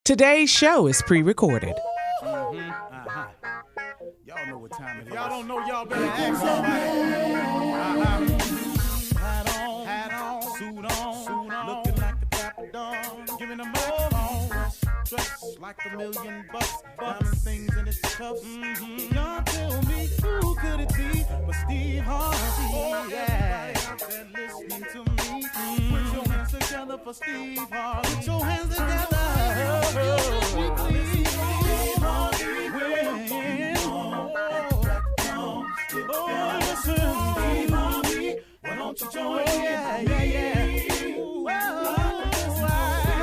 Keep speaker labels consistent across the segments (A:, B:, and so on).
A: Today's show is pre-recorded.
B: Y'all know what time it is. Y'all don't know, y'all better ask somebody. Hat on, suit on, looking like the Dapper Dawn, giving them all dressed like $1,000,000, diamond things in its cuffs. Y'all tell me who could it be but Steve Harvey? Yeah, listening to me. Put your hands together for Steve Harvey. Put your hands together. Why don't you join me? Yeah.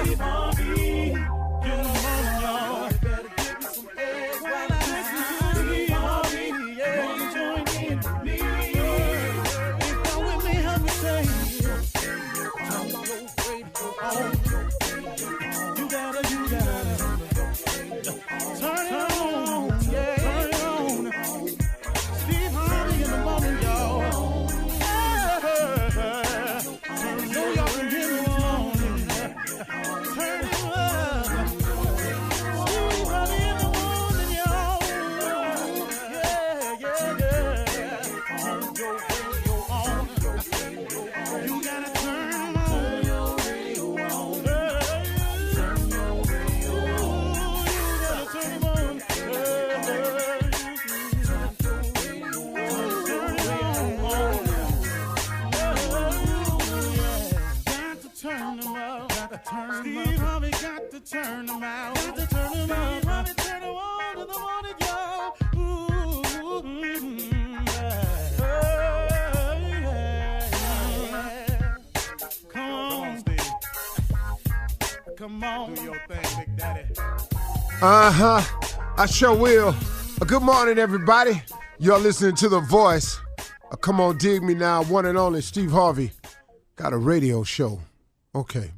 B: Steve Harvey, get on, y'all. Better give me some eggs while I listen to Steve Harvey. Yeah, you join in with me. If you're with me, help me say, turn your radio on. You gotta turn it on. Yeah, turn it on. Steve Harvey in the morning, y'all. Steve Harvey got to turn them out. Got to turn them out. Steve Harvey turn them on in the morning, y'all. Come on, Steve. Come on. Do your thing, Big Daddy.
C: I sure will. Good morning, everybody. You're listening to The Voice. Come on, dig me now. One and only Steve Harvey. Got a radio show. Okay.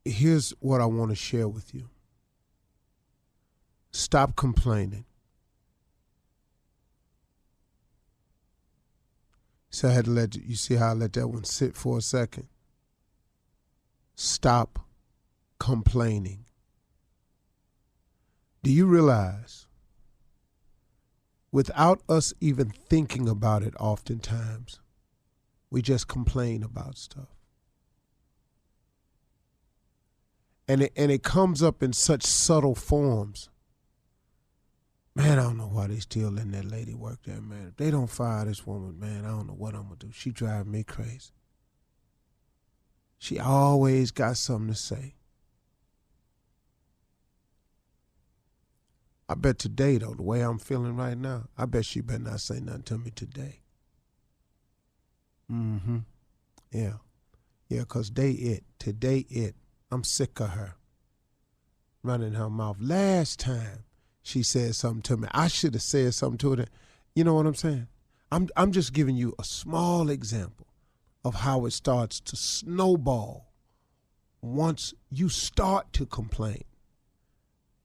C: Here's what I want to share with you. Stop complaining. So I had to you see how I let that one sit for a second? Stop complaining. Do you realize, without us even thinking about it oftentimes, we just complain about stuff. And it comes up in such subtle forms. Man, I don't know why they still letting that lady work there, man. If they don't fire this woman, man, I don't know what I'm going to do. She driving me crazy. She always got something to say. I bet today, though, the way I'm feeling right now, I bet she better not say nothing to me today. Yeah, because today it. I'm sick of her running her mouth. Last time she said something to me, I should have said something to her. You know what I'm saying? I'm just giving you a small example of how it starts to snowball once you start to complain.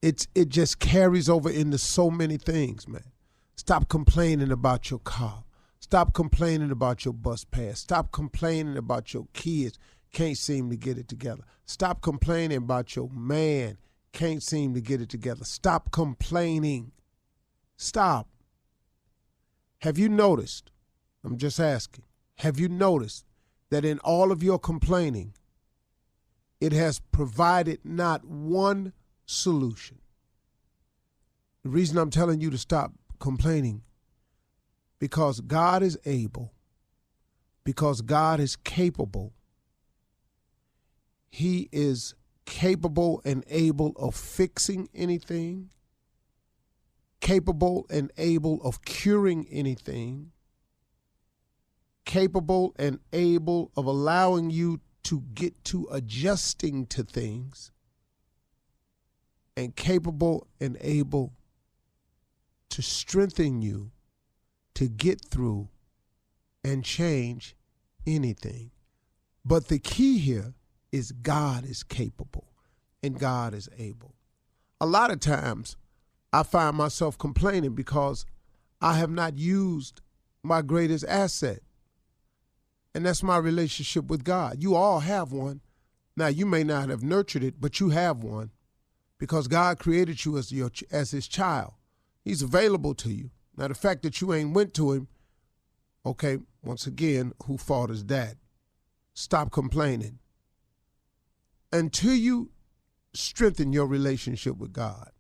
C: It just carries over into so many things, man. Stop complaining about your car. Stop complaining about your bus pass. Stop complaining about your kids can't seem to get it together. Stop complaining about your man can't seem to get it together. Stop complaining. Stop. Have you noticed, I'm just asking, have you noticed that in all of your complaining, it has provided not one solution? The reason I'm telling you to stop complaining, because God is able, because God is capable. He is capable and able of fixing anything, capable and able of curing anything, capable and able of allowing you to get to adjusting to things, and capable and able to strengthen you to get through and change anything. But the key here is God is capable and God is able. A lot of times I find myself complaining because I have not used my greatest asset. And that's my relationship with God. You all have one. Now, you may not have nurtured it, but you have one because God created you as his child. He's available to you. Now, the fact that you ain't went to him, okay, once again, whose fault is that? Stop complaining. Until you strengthen your relationship with God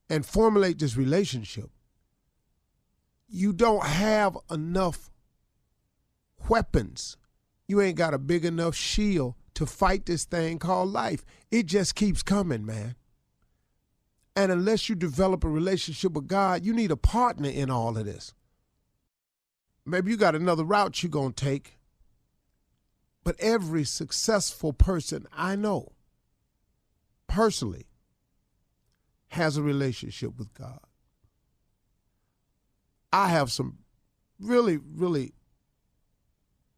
C: and formulate this relationship, you don't have enough weapons. You ain't got a big enough shield to fight this thing called life. It just keeps coming, man. And unless you develop a relationship with God, you need a partner in all of this. Maybe you got another route you're going to take. But every successful person I know personally has a relationship with God. I have some really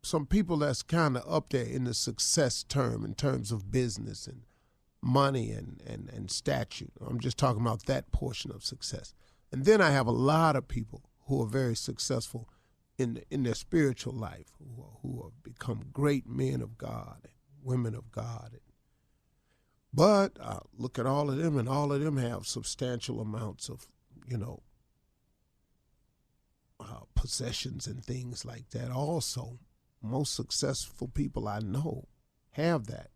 C: some people that's kind of up there in the success term in terms of business and money and statute. I'm just talking about that portion of success. And then I have a lot of people who are very successful in their spiritual life, who have become great men of God and women of God. But I look at all of them, and all of them have substantial amounts of, possessions and things like that. Also, most successful people I know have that.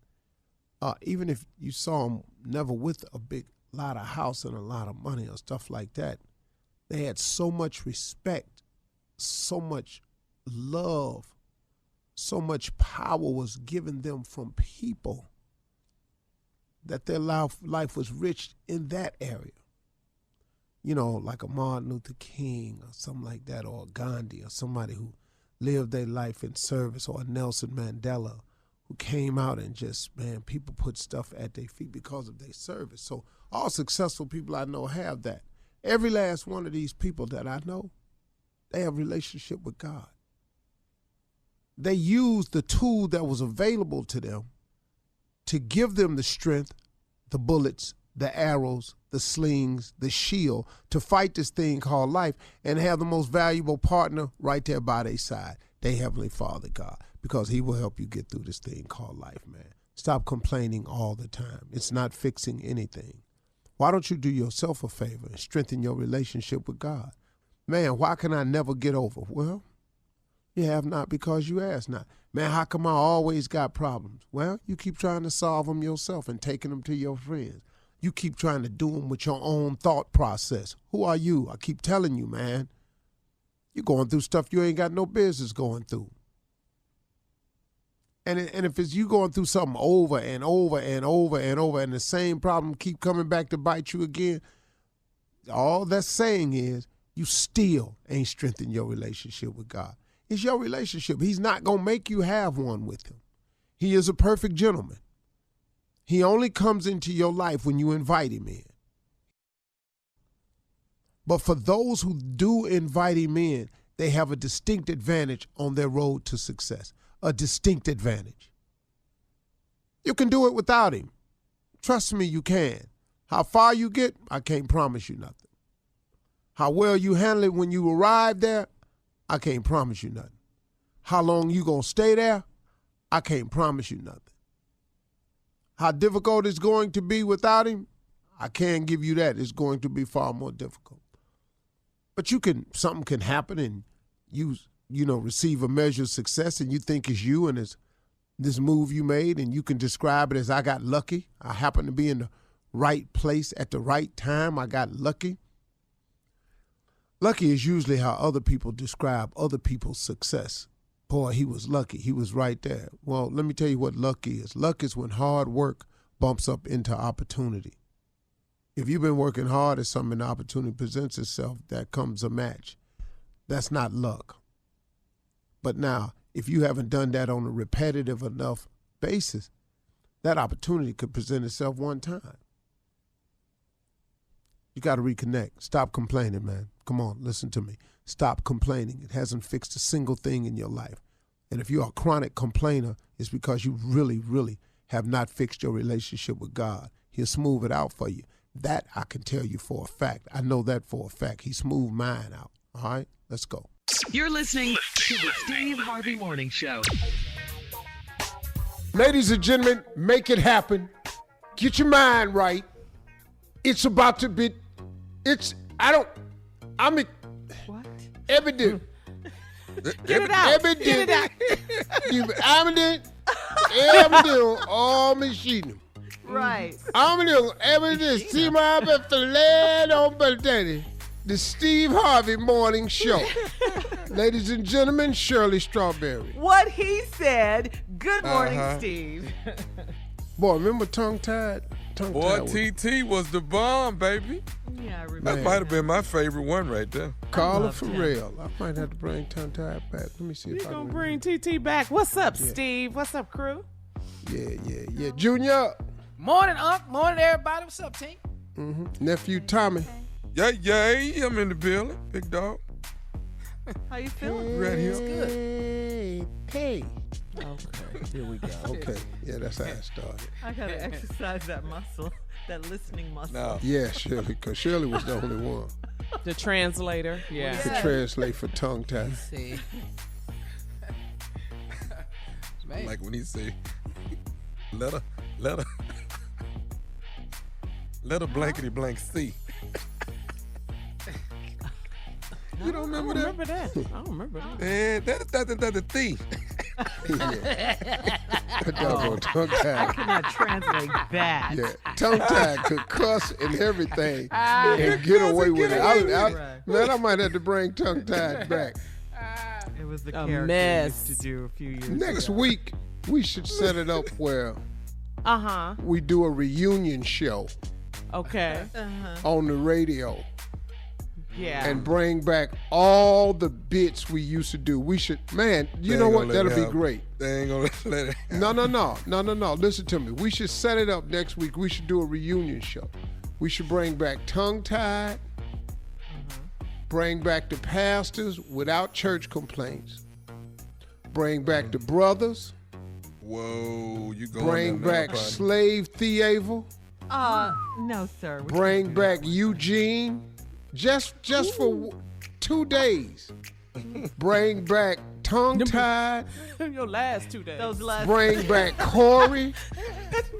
C: Even if you saw them never with a big lot of house and a lot of money or stuff like that, they had so much respect, so much love, so much power was given them from people that their life was rich in that area. Like a Martin Luther King or something like that, or a Gandhi, or somebody who lived their life in service, or a Nelson Mandela who came out and just, man, people put stuff at their feet because of their service. So all successful people I know have that. Every last one of these people that I know, they have a relationship with God. They used the tool that was available to them to give them the strength, the bullets, the arrows, the slings, the shield to fight this thing called life, and have the most valuable partner right there by their side, their Heavenly Father, God, because he will help you get through this thing called life, man. Stop complaining all the time. It's not fixing anything. Why don't you do yourself a favor and strengthen your relationship with God? Man, why can I never get over? Well, you have not because you ask not. Man, how come I always got problems? Well, you keep trying to solve them yourself and taking them to your friends. You keep trying to do them with your own thought process. Who are you? I keep telling you, man. You're going through stuff you ain't got no business going through. And if it's you going through something over and over and over and over, and the same problem keep coming back to bite you again, all that's saying is you still ain't strengthened your relationship with God. It's your relationship. He's not going to make you have one with him. He is a perfect gentleman. He only comes into your life when you invite him in. But for those who do invite him in, they have a distinct advantage on their road to success. A distinct advantage. You can do it without him. Trust me, you can. How far you get, I can't promise you nothing. How well you handle it when you arrive there, I can't promise you nothing. How long you gonna stay there, I can't promise you nothing. How difficult it's going to be without him, I can't give you that. It's going to be far more difficult. But something can happen and you receive a measure of success and you think it's you and it's this move you made, and you can describe it as I got lucky. I happened to be in the right place at the right time. I got lucky. Lucky is usually how other people describe other people's success. Boy, he was lucky. He was right there. Well, let me tell you what luck is. Luck is when hard work bumps up into opportunity. If you've been working hard at something and the opportunity presents itself, that comes a match. That's not luck. But now, if you haven't done that on a repetitive enough basis, that opportunity could present itself one time. You got to reconnect. Stop complaining, man. Come on, listen to me. Stop complaining. It hasn't fixed a single thing in your life. And if you're a chronic complainer, it's because you really, really have not fixed your relationship with God. He'll smooth it out for you. That I can tell you for a fact. I know that for a fact. He smoothed mine out. All right, let's go.
A: You're listening to the Steve Harvey Morning Show.
C: Ladies and gentlemen, make it happen. Get your mind right. It's about to be. What? Evident.
A: Get it out.
C: Evident.
A: Get it out.
C: Evident. All machine.
D: Right.
C: Evident. See my filet on daddy. The Steve Harvey Morning Show. Ladies and gentlemen, Shirley Strawberry.
D: What he said. Good morning, Steve.
C: Boy, remember tongue-tied?
E: Boy, TT was the bomb, baby.
D: Yeah, I remember.
E: That might have been my favorite one right there.
C: Carla Farrell. I might have to bring tongue-tied back. Let me see if I can.
A: You gonna bring TT back? What's up, Steve? What's up, crew?
C: Yeah. Junior.
F: Morning, Unc. Morning, everybody. What's up, team?
C: Nephew Tommy.
E: Yeah, I'm in the building. Big dog.
D: How you feeling?
E: Right here.
C: Hey.
A: Okay, here we go.
C: Okay. Yeah, that's how it started.
D: I gotta exercise that muscle, that listening muscle.
E: No.
C: Yeah, Shirley, because Shirley was the only one
A: The translator. Yeah.
C: to translate for tongue-tied.
F: See. Man.
E: Like when he say, let her blankety blank see. You don't remember that?
A: I don't remember that.
E: Man, that's the thief.
C: That doggone tongue-tied.
D: Cannot translate that.
C: Yeah, tongue-tied could cuss and everything and get away with it. Man, I might have to bring tongue-tied back.
D: It was the
A: A
D: character
A: mess.
D: we used to do a few years
C: Next
D: ago.
C: week, we should set it up where we do a reunion show
A: Okay.
C: on the radio
A: Yeah.
C: and bring back all the bits we used to do. We should, man, you know what? That'll be great.
E: They ain't gonna let it happen.
C: No. Listen to me. We should set it up next week. We should do a reunion show. We should bring back tongue-tied, bring back the pastors without church complaints, bring back the brothers,
E: Whoa, you going
C: bring
E: there now,
C: back
E: partner.
C: Slave Theavel,
D: No, sir. We
C: bring
D: can't do
C: back
D: that one.
C: Eugene, just for 2 days. Bring back tongue-tied,
A: Your last 2 days.
D: Those last.
C: bring back Corey.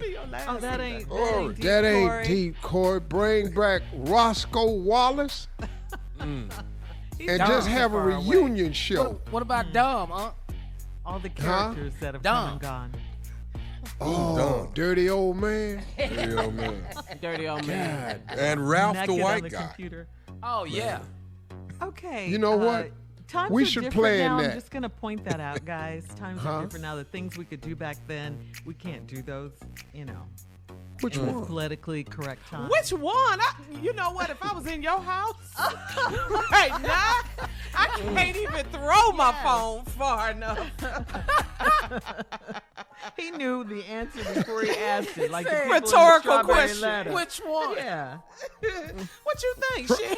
A: Your last
D: Oh, that
A: 2
D: ain't.
A: days.
D: That ain't deep,
C: That ain't
D: Corey.
C: deep, Corey. Bring back Roscoe Wallace
D: He's
C: and
D: gone
C: just
D: so
C: have a
D: far away.
C: reunion show.
F: What about Dom, Unc?
D: All the characters that have come and gone.
C: Oh,
E: Done.
C: dirty old man.
E: Dirty old man.
A: Dirty old man.
E: And Ralph
D: Naked
E: the
D: on
E: white
D: the
E: guy.
D: computer.
F: Oh, yeah.
D: Okay.
C: You know what?
D: Times
C: We
D: are
C: should
D: different
C: plan
D: now.
C: that.
D: I'm just going to point that out, guys. Times are different now. The things we could do back then, we can't do those,
C: Which
D: in the
C: one?
D: politically correct time.
A: Which one? You know what? If I was in your house right now, I can't even throw my phone far enough.
D: He knew the answer before he asked it. Like the
F: Said-
D: people in the
A: Rhetorical
D: strawberry
A: question.
D: letter.
F: Which one?
D: Yeah.
A: What you think, shit?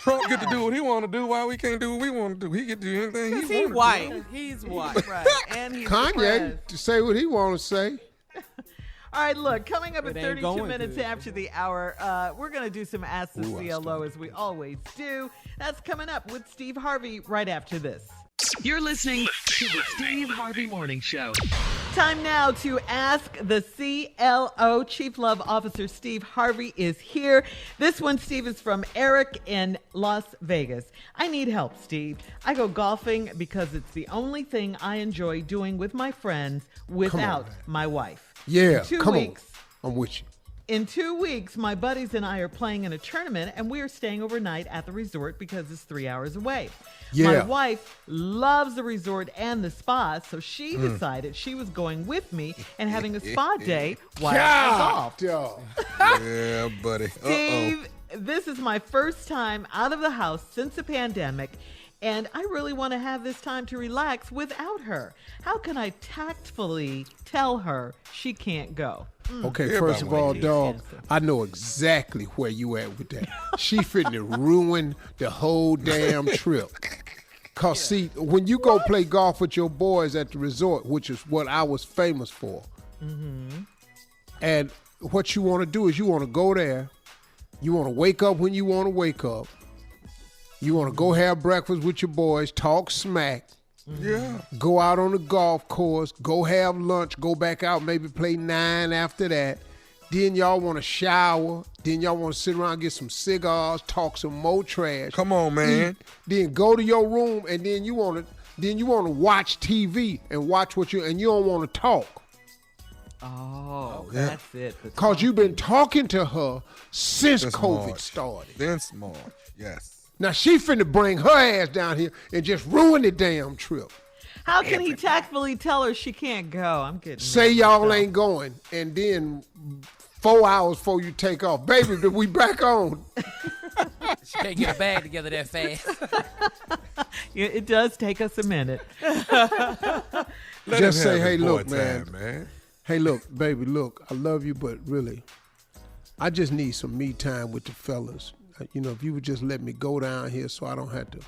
E: Trump get to do what he want to do. Why we can't do what we want to do? He get to do anything
A: Because
E: he
A: he
E: want
A: white. He's white.
D: Right. And he's
C: Kanye
D: depressed.
C: to say what he want to say.
D: All right, look, coming up at
A: It ain't
D: 32
A: going
D: minutes
A: to.
D: after the hour, we're going to do some Ask the CLO as we always do. That's coming up with Steve Harvey right after this.
A: You're listening to the Steve Harvey Morning Show.
D: Time now to Ask the CLO. Chief Love Officer Steve Harvey is here. This one, Steve, is from Eric in Las Vegas. I need help, Steve. I go golfing because it's the only thing I enjoy doing with my friends without my wife.
C: Yeah,
D: 2
C: come
D: weeks.
C: on. I'm with you.
D: In 2 weeks, my buddies and I are playing in a tournament, and we are staying overnight at the resort because it's 3 hours away.
C: Yeah.
D: My wife loves the resort and the spa, so she decided she was going with me and having a spa day while I golfed.
C: Dog.
E: Yeah, buddy.
D: Steve, this is my first time out of the house since the pandemic, and I really want to have this time to relax without her. How can I tactfully tell her she can't go?
C: Okay,
E: Everybody
C: first of all,
D: wanna
C: dog,
D: answer.
C: I know exactly where you at with that. She finna ruin the whole damn trip. Cause see, when you go play golf with your boys at the resort, which is what I was famous for, and what you want to do is you want to go there, you want to wake up when you want to wake up, You want to go have breakfast with your boys, talk smack.
E: Yeah.
C: Go out on the golf course, go have lunch, go back out, maybe play 9 after that. Then y'all want to shower. Then y'all want to sit around, get some cigars, talk some more trash.
E: Come on, man.
C: Then go to your room, and then you want to watch TV and watch and you don't want to talk.
D: Oh,
E: Yeah.
D: that's it.
C: Because you've been talking to her since
E: Since
C: COVID
E: March.
C: started.
E: Since March, yes.
C: Now she finna bring her ass down here and just ruin the damn trip.
D: How can he tactfully tell her she can't go? I'm kidding.
C: Say y'all ain't going, and then 4 hours before you take off, baby, we back on.
F: She can't get a bag together that fast.
D: Yeah, it does take us a minute.
E: Let
C: Just
E: him
C: say,
E: have
C: hey,
E: his
C: look,
E: boy
C: man.
E: time, man.
C: Hey, look, baby, look, I love you, but really, I just need some me time with the fellas. You know, if you would just let me go down here so I don't have to.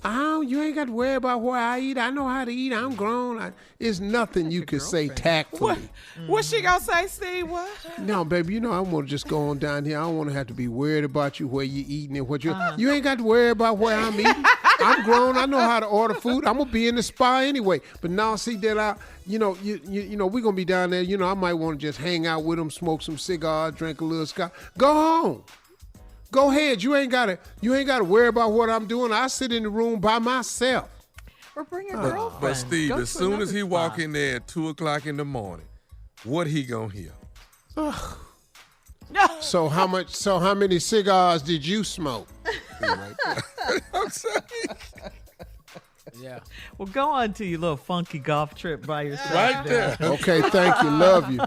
C: You ain't got to worry about where I eat. I know how to eat. I'm grown. It's nothing you can say tactfully.
A: What she gonna say, Steve? What?
C: No, baby, you know, I want to just go on down here. I don't want to have to be worried about you, where you eating and what you. You ain't got to worry about where I'm eating. I'm grown. I know how to order food. I'm gonna be in the spa anyway. But now, see that you know, we're gonna be down there. You know, I might want to just hang out with them, smoke some cigars, drink a little scotch. Go home. Go ahead. You ain't gotta worry about what I'm doing. I sit in the room by myself.
D: Or bring a girlfriend.
E: But Steve,
D: Go
E: as
D: to
E: soon as
D: another
E: he
D: spot.
E: walk in there at 2:00 in the morning, what he gonna hear?
C: So how many cigars did you smoke?
E: I'm saying.
F: Yeah.
D: Well, go on to your little funky golf trip by yourself.
E: Right there.
C: Okay, thank you. Love you.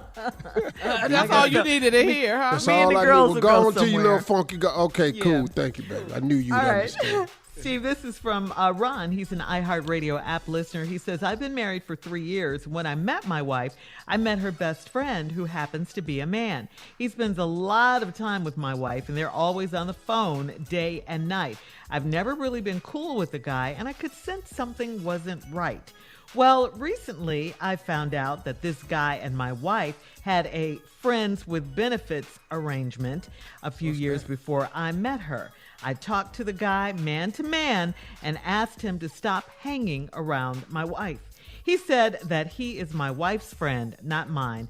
A: That's all you needed to hear, huh?
C: That's
D: Me and
C: all
D: the
C: I
D: girls
C: knew.
D: will
C: Go
D: go
C: on to your
D: somewhere.
C: little funky Okay,
D: Yeah.
C: cool. Thank you, baby. I knew you'd
D: All right.
C: understand.
D: Steve, this is from Ron. He's an iHeartRadio app listener. He says, I've been married for 3 years. When I met my wife, I met her best friend, who happens to be a man. He spends a lot of time with my wife, and they're always on the phone day and night. I've never really been cool with the guy, and I could sense something wasn't right. Well, recently I found out that this guy and my wife had a friends with benefits arrangement a few years before I met her. I talked to the guy man to man and asked him to stop hanging around my wife. He said that he is my wife's friend, not mine.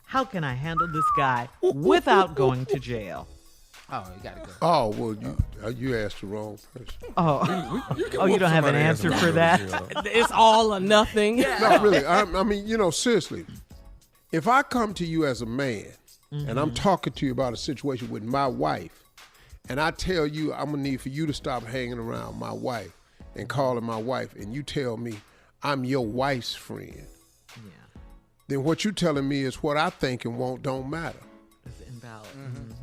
D: How can I handle this guy without going to jail?
F: Oh, you gotta go.
C: Oh, well, you asked the wrong person.
D: Oh,
E: You can
D: oh, you
E: whoop
D: don't have an
E: somebody's ass
D: answer
E: around
D: for
E: the
D: that?
E: jail.
A: It's all or nothing.
C: No, really. I mean, you know, seriously. If I come to you as a man and I'm talking to you about a situation with my wife, and I tell you I'm gonna need for you to stop hanging around my wife and calling my wife, and you tell me I'm your wife's friend, then what you telling me is what I think and want don't matter.
D: It's invalid.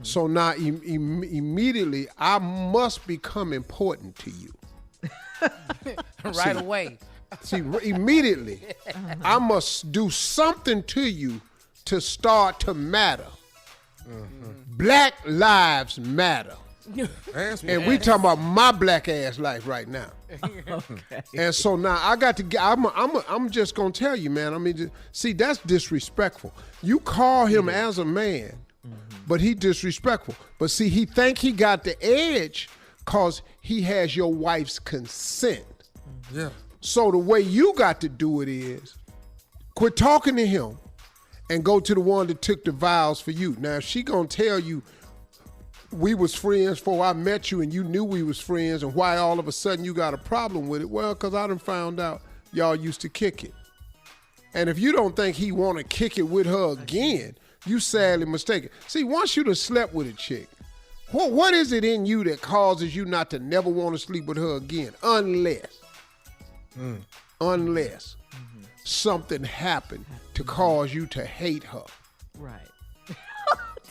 C: So now immediately I must become important to you.
F: Right away.
C: See, immediately I must do something to you to start to matter. Black lives matter.
E: Ask me.
C: And we talking about my black ass life right now. And so now I got to get. I'm just gonna tell you, man. I mean, see, that's disrespectful. You call him as a man, but he disrespectful. But see, he think he got the edge cause he has your wife's consent.
E: Yeah.
C: So the way you got to do it is quit talking to him and go to the one that took the vows for you. Now, if she gonna tell you we was friends before I met you and you knew we was friends and why all of a sudden you got a problem with it, well, because I done found out y'all used to kick it. And if you don't think he want to kick it with her again, you sadly mistaken. See, once you done slept with a chick, what is it in you that causes you not to never want to sleep with her again? Unless something happened to cause you to hate her.
D: Right.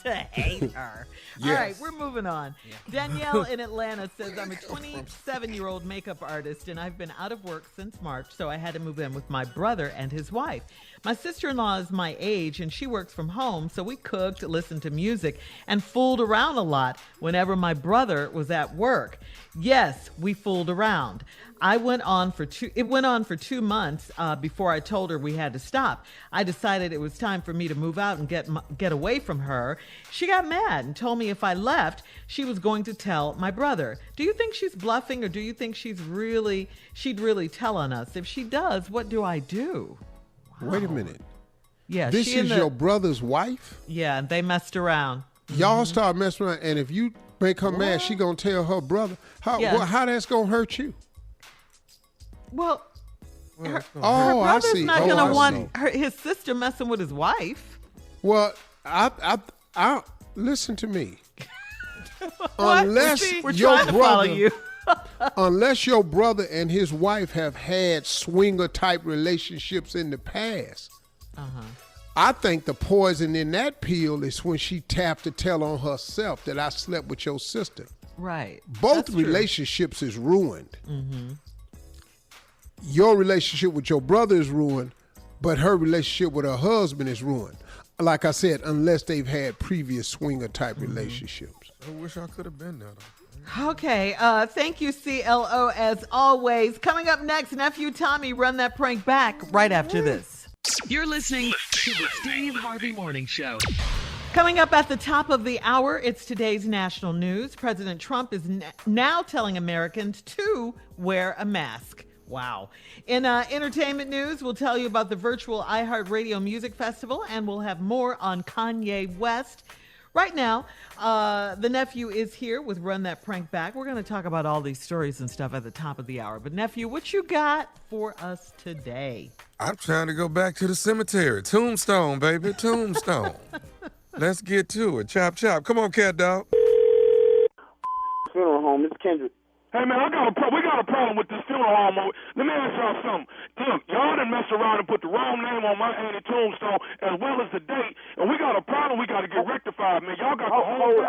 D: To hate her. All
C: Yes.
D: right, we're moving on. Danielle in Atlanta says, I'm a 27-year-old makeup artist, and I've been out of work since March, so I had to move in with my brother and his wife. My sister-in-law is my age, and she works from home, so we cooked, listened to music, and fooled around a lot whenever my brother was at work. Yes, we fooled around. It went on for 2 months before I told her we had to stop. I decided it was time for me to move out and get away from her, She got mad and told me if I left, she was going to tell my brother. Do you think she's bluffing, or do you think she'd really tell on us? If she does, what do I do? Wow.
C: Wait a minute.
D: Yeah,
C: this is your brother's wife?
D: Yeah, and they messed around.
C: Y'all start messing around, and if you make her mad, she gonna tell her brother. How that's gonna hurt you?
D: Well, her
C: I
D: brother's
C: see.
D: not gonna want his sister messing with his wife.
C: Well, I listen to me.
D: We're trying to follow you.
C: Unless your brother and his wife have had swinger type relationships in the past, I think the poison in that pill is when she tapped to tell on herself that I slept with your sister.
D: Right.
C: Both relationships is ruined. Your relationship with your brother is ruined, but her relationship with her husband is ruined. Like I said, unless they've had previous swinger type relationships.
E: I wish I could have been there.
D: Okay. Thank you, CLO, as always. Coming up next, Nephew Tommy, run that prank back right after this.
G: You're listening to the Steve Harvey Morning Show.
D: Coming up at the top of the hour, it's today's national news. President Trump is now telling Americans to wear a mask. Wow. In entertainment news, we'll tell you about the virtual iHeartRadio Music Festival, and we'll have more on Kanye West. Right now, the nephew is here with Run That Prank Back. We're going to talk about all these stories and stuff at the top of the hour. But, nephew, what you got for us today?
E: I'm trying to go back to the cemetery. Tombstone, baby. Tombstone. Let's get to it. Chop, chop. Come on, cat dog.
H: Funeral home. This is Kendrick. Hey, man, we got a problem with this funeral home. Let me ask y'all something. Look, y'all done messed around and put the wrong name on my auntie tombstone as well as the date, and we got a problem we got to get rectified, man. Y'all got the whole...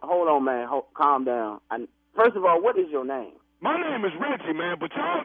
H: Hold on, man. Calm down. First of all, what is your name? My name is Reggie, man, but y'all,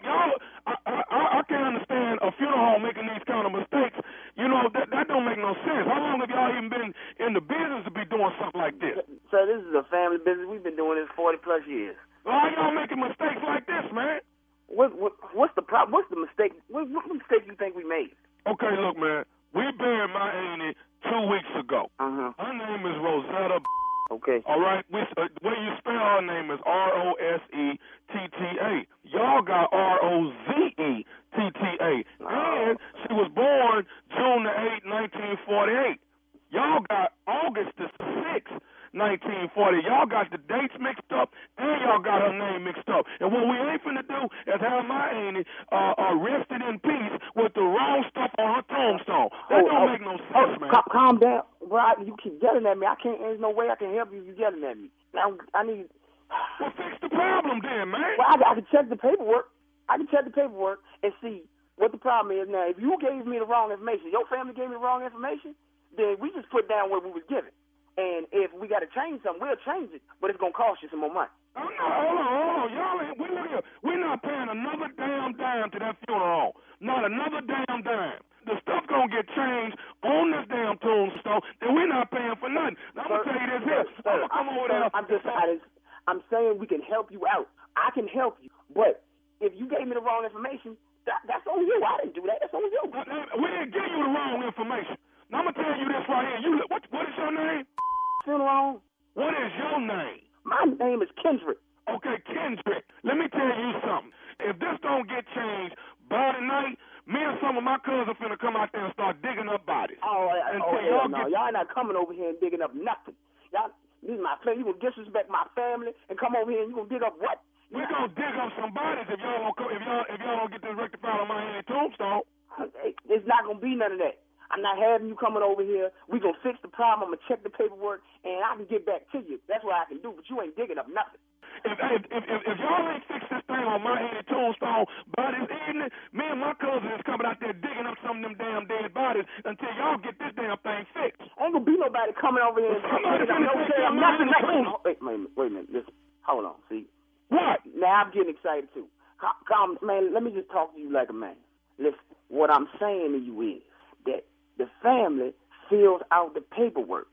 H: I can't understand a funeral home making these kind of mistakes. You know, that don't make no sense. How long have y'all even been in the business to be doing something like this? Sir, this is a family business. We've been doing this 40-plus years. Why y'all making mistakes like this, man? What's the problem? What's the mistake? What mistake you think we made? Okay, look, man. We buried my auntie 2 weeks ago. Her name is Rosetta. Okay. All right. The way you spell her name is Rosettata. Y'all got Rozeetta. And she was born June the 8th, 1948. Y'all got August the 6th. 1940. Y'all got the dates mixed up, and y'all got her name mixed up. And what we ain't finna do is have my auntie rested in peace with the wrong stuff on her tombstone. That don't make no sense, man. Calm down. Bro, you keep yelling at me. There's no way I can help you if you're yelling at me. Now, I need... Well, fix the problem then, man. Well, I can check the paperwork. and see what the problem is. Now, if you gave me the wrong information, your family gave me the wrong information, then we just put down what we was given. And if we got to change something, we'll change it, but it's going to cost you some more money. Oh, no, hold on. Y'all we're not paying another damn dime to that funeral home. Not another damn dime. The stuff going to get changed on this damn tombstone, and we're not paying for nothing. Now, I'm going to tell you this here. I'm going to come over there. I'm saying we can help you out. I can help you, but if you gave me the wrong information, that's on you. I didn't do that. That's on you. We didn't give you the wrong information. Now, I'm going to tell you this right here. What is your name? Funeral. What is your name? My name is Kendrick. Okay, Kendrick. Let me tell you something. If this don't get changed by tonight, me and some of my cousins finna come out there and start digging up bodies. Y'all not coming over here and digging up nothing. Y'all, this is my family. You gonna disrespect my family and come over here and you gonna dig up what? We're gonna dig up some bodies if y'all don't get this rectified on my tombstone. It's not gonna be none of that. I'm not having you coming over here. We're going to fix the problem. I'm going to check the paperwork, and I can get back to you. That's what I can do, but you ain't digging up nothing. If y'all ain't fix this thing on my tombstone by this evening, me and my cousin is coming out there digging up some of them damn dead bodies until y'all get this damn thing fixed. Ain't going to be nobody coming over here and digging up nothing. Wait a minute. Listen. Hold on. See? What? Now I'm getting excited, too. Calm, man, let me just talk to you like a man. Listen, what I'm saying to you is that the family fills out the paperwork,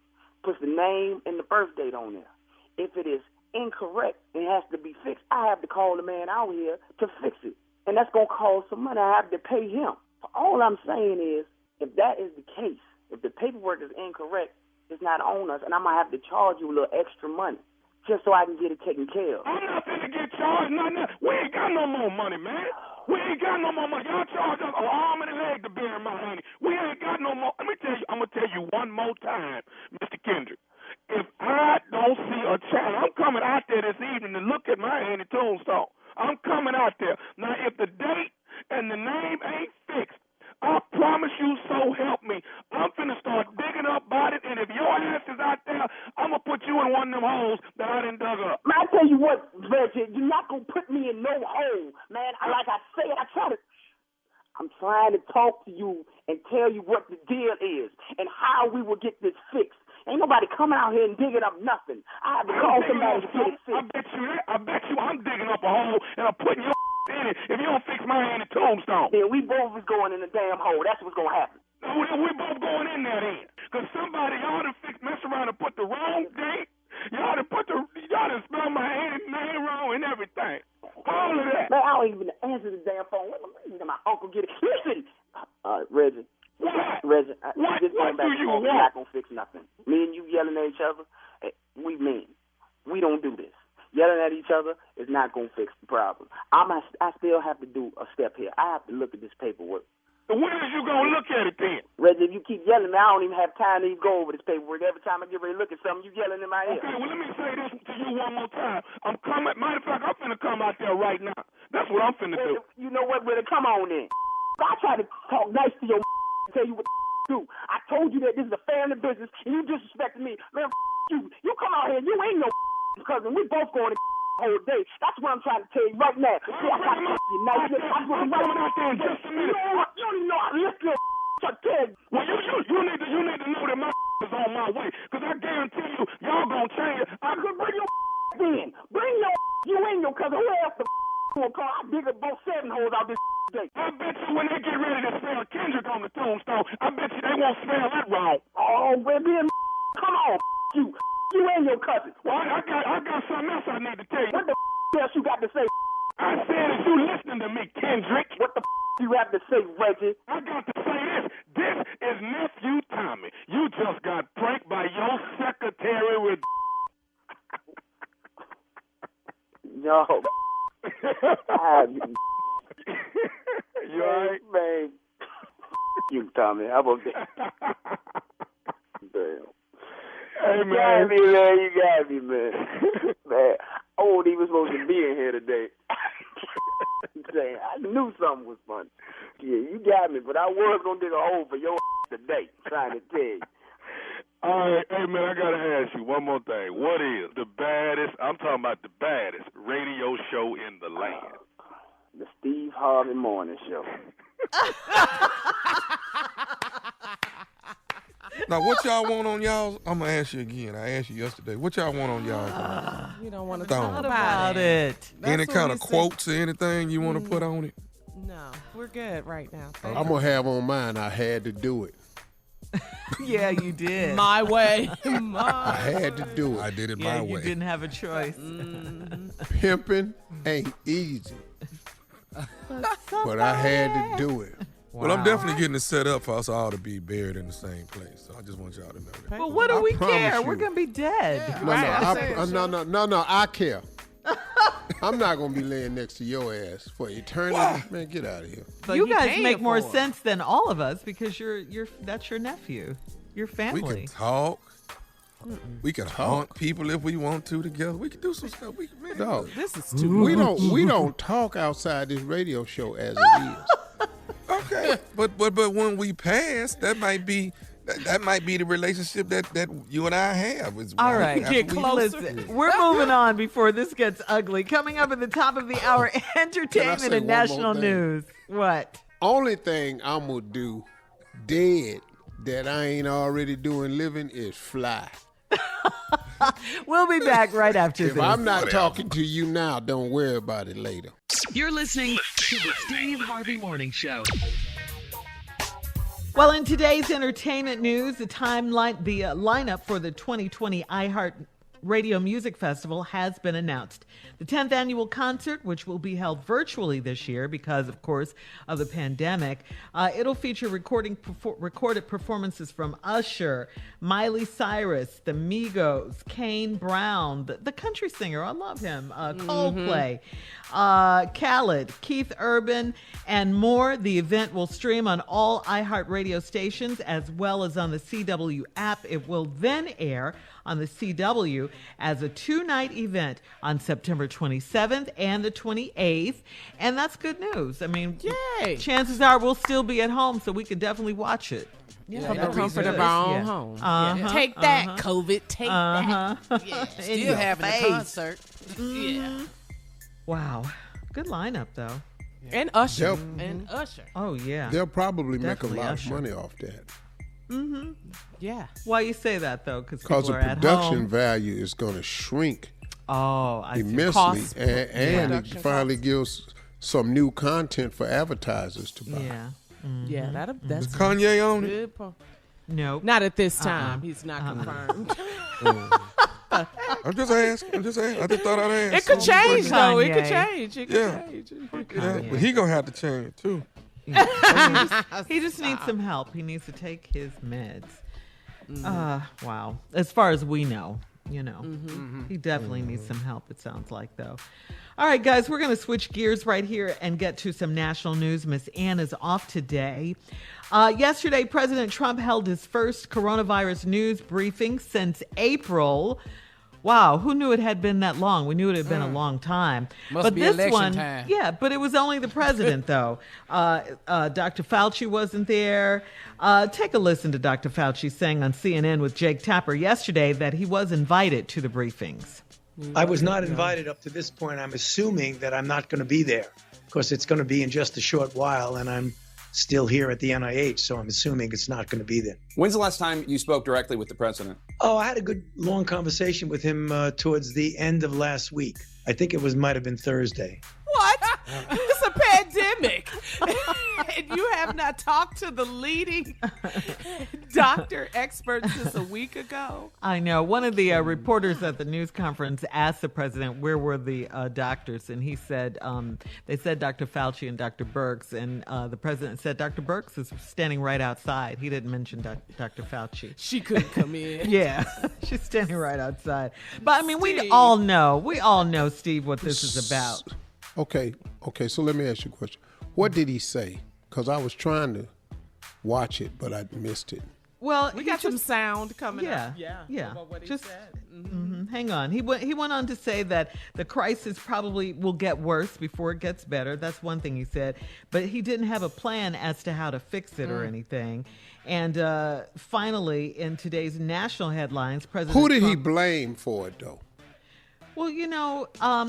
H: puts the name and the birth date on there. If it is incorrect and has to be fixed, I have to call the man out here to fix it. And that's going to cost some money. I have to pay him. So all I'm saying is, if that is the case, if the paperwork is incorrect,
I: is not on us, and I'm going to have to charge you a little extra money just so I can get it taken care of.
H: I'm not finna get charged nothing. We ain't got no more money, man. We ain't got no more money. Y'all charge us an arm and a leg to bury my honey. We ain't got no more. Let me tell you, I'm going to tell you one more time, Mr. Kendrick. If I don't see a child, I'm coming out there this evening to look at my Annie Tombstone. I'm coming out there. Now, if the date and the name ain't fixed, I promise you, so help me, I'm finna start digging up about it, and if your ass is out there, I'm gonna put you in one of them holes that I done dug up.
I: Man, I tell you what, Reggie, you're not gonna put me in no hole, man. Like I say, I'm trying to talk to you and tell you what the deal is and how we will get this fixed. Ain't nobody coming out here and digging up nothing. I have to call somebody to get it fixed.
H: I bet you I'm digging up a hole and I'm putting your in it if you don't fix my Annie Tombstone.
I: Then we both is going in the damn hole. That's what's gonna happen.
H: No, we both going in there then. Because somebody, y'all done mess around and put the wrong date. Y'all done spelled my Annie name wrong and everything. All of that.
I: Man, I don't even answer the damn phone. Let my uncle get it. Listen, Reggie.
H: What?
I: Reggie,
H: What?
I: just going
H: What
I: back
H: do you
I: home,
H: want?
I: we're not gonna fix nothing. Me and you yelling at each other, we mean. We don't do this. Yelling at each other is not gonna fix the problem. I still have to do a step here. I have to look at this paperwork.
H: So when is you gonna look at it then?
I: Reggie, if you keep yelling, man, I don't even have time to even go over this paperwork. Every time I get ready to look at something, you yelling in my ear.
H: Okay, well, let me say this to you one more time. I'm coming. Matter of fact, I'm finna come out there right now. That's what I'm finna do.
I: You know what, Reggie? Come on then. I try to talk nice to your tell you what to do. I told you that this is a family business, and you disrespected me. Man, you. You come out here, you ain't no cousin. We both going to whole day. That's what I'm trying to tell you right now. See, I got you nice. I'm coming out there in just a minute. You don't even know how to lift your tell you.
H: Well, you need to know that my is on my way, because I guarantee you, y'all gonna change it.
I: I could bring your in. Bring your you ain't your cousin. Who else the gonna call? I dig about 7 holes out this day.
H: I bet you when they get ready to spell Kendrick on the tombstone, I bet you they won't spell that wrong.
I: Oh, baby, come on, you. You and your cousin.
H: Well, I got something else I need to tell you.
I: What the else you got to say?
H: I said if you listening to me, Kendrick.
I: What the you have to say, Reggie?
H: I got to say this. This is Nephew Tommy. You just got pranked by your secretary with...
I: No.
H: You alright?
I: Man. You, Tommy. How about that? Damn.
H: Hey,
I: man. You got me, man. Man, I wasn't even supposed to be in here today. I knew something was funny. Yeah, you got me, but I was going to dig a hole for your today, trying to tell you.
H: All right, hey, man, I got to ask you one more thing. What is the baddest, I'm talking about the baddest radio show in the land?
I: The Steve Harvey Morning Show.
E: Now, what y'all want on y'all? I'm going to ask you again. I asked you yesterday. What y'all want on y'all?
A: You don't want to
E: Thong.
A: talk about it.
E: Any kind of quotes or anything you want to put on it?
A: No, we're good right now.
C: I'm going to have on mine. I had to do it.
D: Yeah, you did.
A: My way.
C: I had to do it.
E: I did it
D: Yeah,
E: my
D: you
E: way.
D: didn't have a choice.
C: Pimping ain't easy. But I had to do it.
E: Well, I'm definitely getting it set up for us all to be buried in the same place. So I just want y'all to know that.
D: But what do we
C: promise
D: care?
C: you.
D: We're going to be dead.
C: No, I care. I'm not going to be laying next to your ass for eternity. Man, get out of here.
D: So you guys make more sense than all of us because that's your nephew, your family.
E: We can talk. We can haunt people if we want to together. We can do some stuff.
C: No,
A: this is too much.
C: We don't talk outside this radio show as it is.
E: Okay, but when we pass, that might be the relationship that you and I have.
D: All right, get closer. Listen, we're moving on before this gets ugly. Coming up at the top of the hour, entertainment and national news. What?
C: Only thing I'm gonna do dead that I ain't already doing living is fly.
D: We'll be back right after this.
C: If I'm not talking to you now, don't worry about it later.
G: You're listening to the Steve Harvey Morning Show.
D: Well, in today's entertainment news, the lineup for the 2020 iHeart Radio Music Festival has been announced. The 10th annual concert, which will be held virtually this year because, of course, of the pandemic, it'll feature recorded performances from Usher, Miley Cyrus, the Migos, Kane Brown, the country singer, I love him, Coldplay, Khaled, Keith Urban, and more. The event will stream on all iHeartRadio stations as well as on the CW app. It will then air on the CW as a 2-night event on September 27th and the 28th. And that's good news. I mean,
A: Yay.
D: chances are we'll still be at home, so we can definitely watch it.
A: From the comfort of our own home. Take that, COVID. Take that.
F: Yeah. Still having a concert. Yeah.
D: Wow. Good lineup, though.
A: And Usher.
F: And Usher.
D: Oh, yeah.
C: They'll probably
D: Definitely
C: make a lot
D: Usher.
C: of money off that.
A: Yeah.
D: Why you say that, though? Because
C: Because
D: people
C: the
D: are at
C: production
D: home.
C: value is going to shrink
D: Oh, I see.
C: immensely.
A: Cost-
C: And it
A: production
C: finally gives some new content for advertisers to buy.
D: Yeah.
A: Yeah, that's
E: Is Kanye on it?
A: good point.
D: Nope.
A: Not at this time. He's not confirmed.
E: I'm just asking. I just thought I'd ask.
A: It could change, though. It could
D: Kanye.
A: change. It could
E: Yeah.
A: change.
E: Yeah, but he gonna have to change too.
D: He just needs some help. He needs to take his meds. Wow. As far as we know, he definitely needs some help, it sounds like, though. All right, guys, we're going to switch gears right here and get to some national news. Miss Ann is off today. Yesterday, President Trump held his first coronavirus news briefing since April. Wow, who knew it had been that long? We knew it had been a long time.
F: Must be election time.
D: Yeah, but it was only the president, though. Dr. Fauci wasn't there. Take a listen to Dr. Fauci saying on CNN with Jake Tapper yesterday that he was invited to the briefings.
J: I was not invited up to this point. I'm assuming that I'm not going to be there because it's going to be in just a short while, and I'm still here at the NIH, so I'm assuming it's not going to be there.
K: When's the last time you spoke directly with the president?
J: Oh, I had a good long conversation with him towards the end of last week. I think it might have been Thursday.
A: What? It's a pandemic. And you have not talked to the leading doctor expert since a week ago?
D: I know. One of the reporters at the news conference asked the president, where were the doctors? And he said, they said Dr. Fauci and Dr. Birx. And the president said Dr. Birx is standing right outside. He didn't mention Dr. Fauci.
A: She couldn't come in.
D: Yeah, she's standing right outside. But I mean, we all know, Steve, what this is about.
C: Okay, so let me ask you a question. What did he say? Because I was trying to watch it, but I missed it.
D: Well,
A: We got some sound coming up.
D: Yeah.
A: About what he
D: Just
A: said.
D: hang on. He went on to say that the crisis probably will get worse before it gets better. That's one thing he said. But he didn't have a plan as to how to fix it or anything. And finally, in today's national headlines, President
C: Who did he
D: Trump,
C: blame for it, though?
D: Well,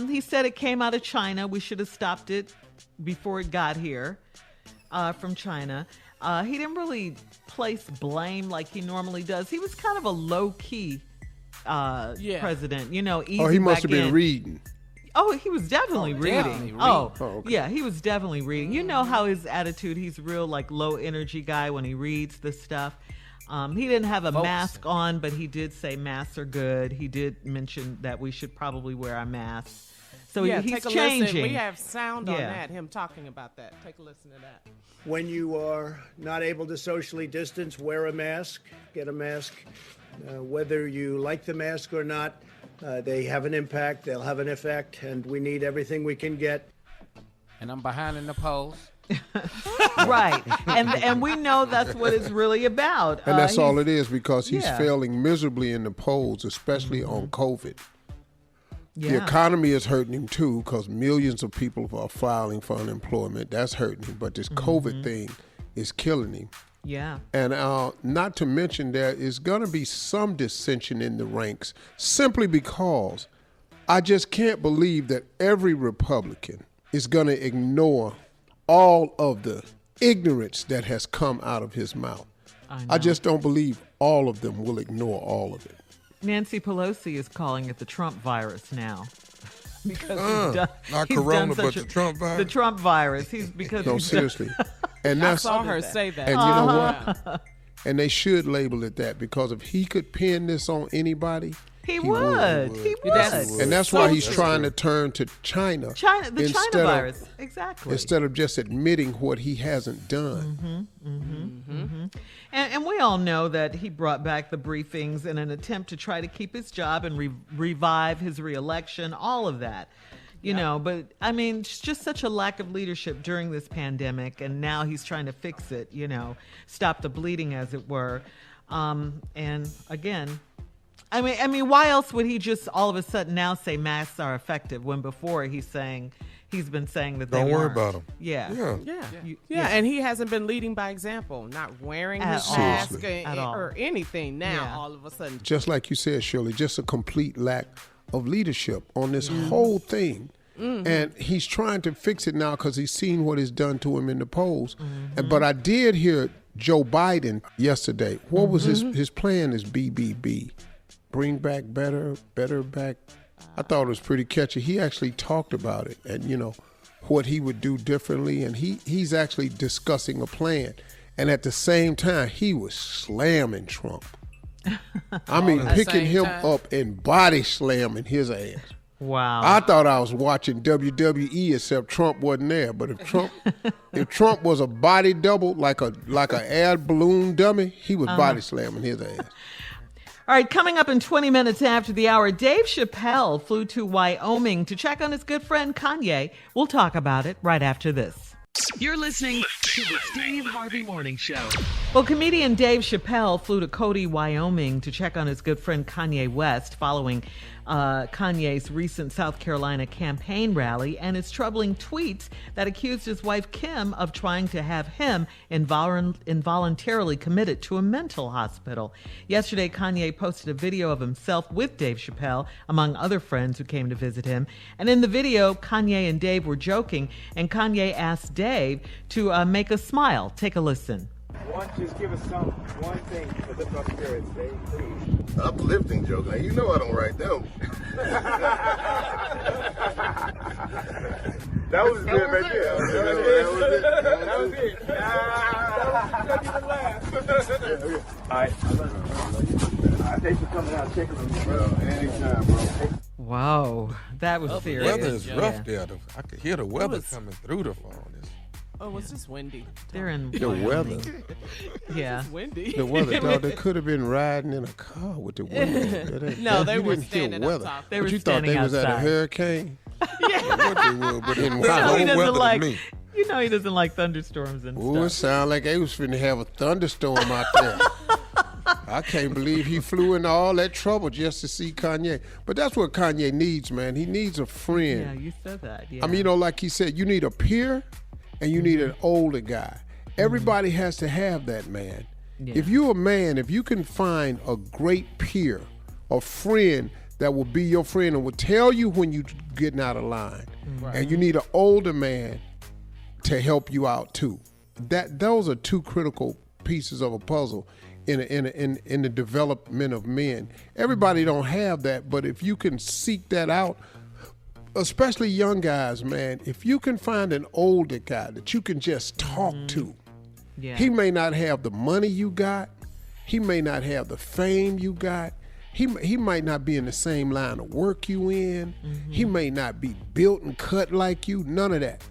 D: he said it came out of China. We should have stopped it before it got here from China. He didn't really place blame like he normally does. He was kind of a low-key president, easy
C: Oh, he must
D: back
C: have been
D: in.
C: reading.
D: Oh, he was definitely reading.
F: definitely
C: okay.
D: Yeah, he was definitely reading. You know how his attitude, he's real like low energy guy when he reads this stuff. He didn't have a mask on, but he did say masks are good. He did mention that we should probably wear our masks. So he's
A: take a
D: changing.
A: listen. We have sound on
D: Yeah.
A: that, him talking about that. Take a listen to that.
L: When you are not able to socially distance, wear a mask, get a mask. Whether you like the mask or not, they have an impact, they'll have an effect, and we need everything we can get.
F: And I'm behind in the polls.
D: Right. And we know that's what it's really about.
C: And that's all it is, because he's
D: Yeah.
C: failing miserably in the polls, especially on COVID. The
D: Yeah.
C: economy is hurting him, too, because millions of people are filing for unemployment. That's hurting him. But this COVID thing is killing him.
D: Yeah.
C: And not to mention there is going to be some dissension in the ranks, simply because I just can't believe that every Republican is going to ignore all of the ignorance that has come out of his mouth. I just don't believe all of them will ignore all of it.
D: Nancy Pelosi is calling it the Trump virus now. Because
E: not
D: he's
E: corona,
D: done
E: but
D: such
E: the Trump virus.
D: The Trump virus.
C: No, seriously. And
A: I
C: that's,
A: saw her say that.
C: and you know what? And they should label it that, because if he could pin this on anybody,
D: He would.
C: And that's why he's trying to turn to China.
D: The China virus. Exactly.
C: Instead of just admitting what he hasn't done.
D: And we all know that he brought back the briefings in an attempt to try to keep his job and revive his reelection, all of that. You know, but I mean, it's just such a lack of leadership during this pandemic, and now he's trying to fix it, you know, stop the bleeding, as it were. And again, I mean, why else would he just all of a sudden now say masks are effective when before he's been saying that they
E: Don't worry
D: weren't?
E: about them.
A: Yeah, and he hasn't been leading by example, not wearing his mask or anything. Now, all of a sudden,
C: just like you said, Shirley, just a complete lack of leadership on this whole thing. And he's trying to fix it now because he's seen what it's done to him in the polls. But I did hear Joe Biden yesterday. What was his plan is BBB. Bring back better back. I thought it was pretty catchy. He actually talked about it and, you know, what he would do differently. And he's actually discussing a plan. And at the same time, he was slamming Trump. I mean, picking him up and body slamming his ass.
D: Wow.
C: I thought I was watching WWE, except Trump wasn't there. But if Trump was a body double, like a air balloon dummy, he was body slamming his ass.
D: All right, coming up in 20 minutes after the hour, Dave Chappelle flew to Wyoming to check on his good friend Kanye. We'll talk about it right after this.
G: You're listening to the Steve Harvey Morning Show.
D: Well, comedian Dave Chappelle flew to Cody, Wyoming to check on his good friend Kanye West following Kanye's recent South Carolina campaign rally and his troubling tweets that accused his wife Kim of trying to have him involuntarily committed to a mental hospital. Yesterday, Kanye posted a video of himself with Dave Chappelle, among other friends who came to visit him. And in the video, Kanye and Dave were joking, and Kanye asked Dave to make us smile. Take a listen.
M: Just give us one thing to lift our spirits, Dave, please.
N: Uplifting joke. Now, you know I don't write them.
M: That was good right there. That was it. All right. Thanks for coming out and checking on me, bro. Anytime, bro.
D: Wow, that was serious.
E: The weather is rough there. I could hear the weather coming through the phone.
A: Oh, it was just windy.
D: They're in
C: the weather.
D: Yeah.
A: It's windy.
C: The weather, dog. They could have been riding in a car with the window.
A: No, they were standing up top.
D: They were
C: you thought they was
D: outside.
C: at a hurricane?
A: Yeah.
C: What they were, but in
D: he doesn't like thunderstorms and
C: stuff. It sounded like they was finna have a thunderstorm out there. I can't believe he flew into all that trouble just to see Kanye. But that's what Kanye needs, man. He needs a friend.
D: Yeah, you said that. Yeah.
C: I mean, you know, like he said, you need a peer and you need an older guy. Everybody has to have that, man. Yeah. If you're a man, if you can find a great peer, a friend that will be your friend and will tell you when you're getting out of line, and you need an older man to help you out too. Those are two critical pieces of a puzzle in the development of men. Everybody don't have that, but if you can seek that out, especially young guys, man, if you can find an older guy that you can just talk to, he may not have the money you got, he may not have the fame you got, he might not be in the same line of work you in, he may not be built and cut like you, none of that.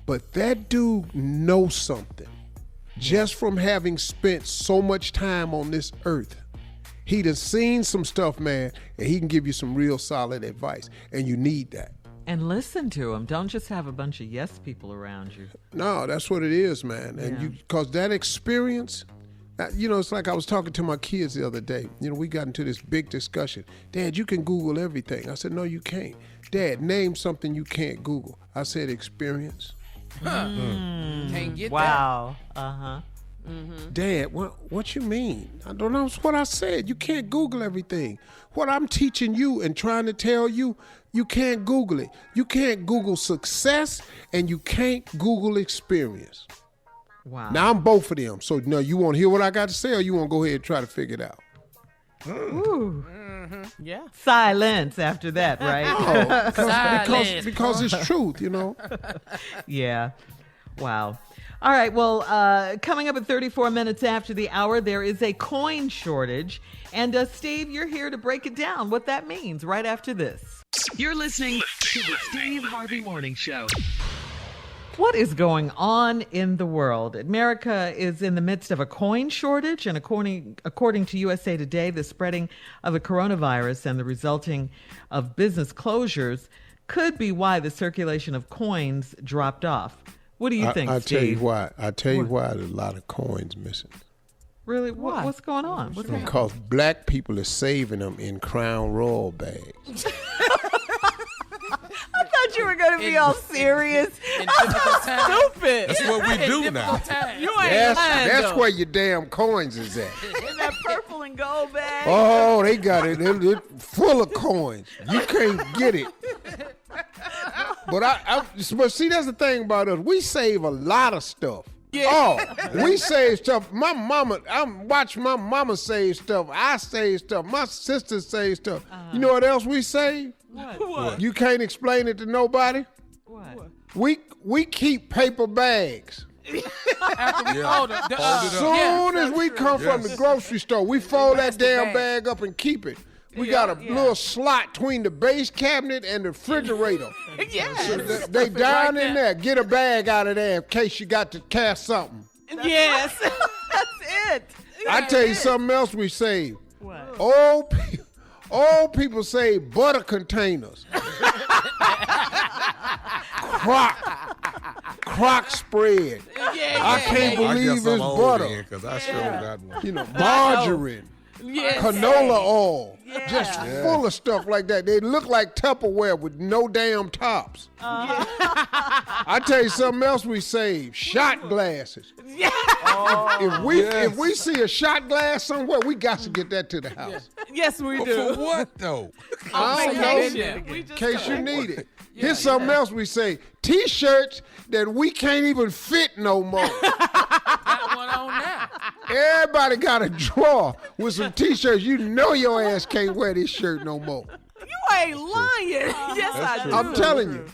C: But that dude knows something. Just from having spent so much time on this earth, he done seen some stuff, man, and he can give you some real solid advice, and you need that.
D: And listen to him. Don't just have a bunch of yes people around you.
C: No, that's what it is, man. And because that experience, you know, it's like I was talking to my kids the other day. You know, we got into this big discussion. Dad, you can Google everything. I said, no, you can't. Dad, name something you can't Google. I said, experience.
F: Can't get that.
D: Wow.
C: Dad, what you mean? I don't know what I said. You can't Google everything. What I'm teaching you and trying to tell you, you can't Google it. You can't Google success and you can't Google experience.
D: Wow.
C: Now I'm both of them. So now you want to hear what I got to say or you want to go ahead and try to figure it out?
D: Ooh.
A: Yeah.
D: Silence after that, right?
C: Because it's truth, you know.
D: Yeah. Wow. All right, well, coming up at 34 minutes after the hour, there is a coin shortage. And Steve, you're here to break it down, what that means, right after this.
G: You're listening to the Steve Harvey Morning Show.
D: What is going on in the world? America is in the midst of a coin shortage, and according to USA Today, the spreading of the coronavirus and the resulting of business closures could be why the circulation of coins dropped off. What do you think,
C: I'll
D: Steve?
C: tell you why. I'll tell you why there's a lot of coins missing.
D: Really? What's going on? What's happening?
C: Because black people are saving them in Crown Royal bags.
D: I thought you were going to be all serious.
A: Stupid.
E: That's what we do now.
A: You ain't
C: That's where your damn coins is at.
D: In that purple and gold bag.
C: Oh, they got it. They're full of coins. You can't get it. But see, that's the thing about us. We save a lot of stuff.
A: Yeah.
C: Oh, we save stuff. I watch my mama save stuff. I save stuff. My sister save stuff. You know what else we save?
A: What?
C: You can't explain it to nobody.
D: What?
C: We keep paper bags.
F: After we fold it up.
C: Soon as we come from the grocery store, we fold that damn bag up and keep it. We got a little slot between the base cabinet and the refrigerator.
A: Yes.
C: So they down in there. Get a bag out of there in case you got to cast something.
A: Yes.
D: That's it.
C: I tell you something else we save.
D: What?
C: Old people save butter containers. Crock spread. I can't believe it's butter.
E: Because I sure got one.
C: You know, margarine.
A: Yes.
C: Canola oil, just
A: Yeah.
C: full of stuff like that. They look like Tupperware with no damn tops. I tell you something else we save: shot glasses.
A: Yeah.
C: If we see a shot glass somewhere, we got to get that to the house.
A: Yes, we do.
E: For what though?
C: I don't know. In case you need it. Here's something else we say: T-shirts that we can't even fit no more.
F: Got one on now.
C: Everybody got a drawer with some T-shirts. You know your ass can't wear this shirt no more.
A: You ain't lying. Yes, I do.
C: I'm telling you.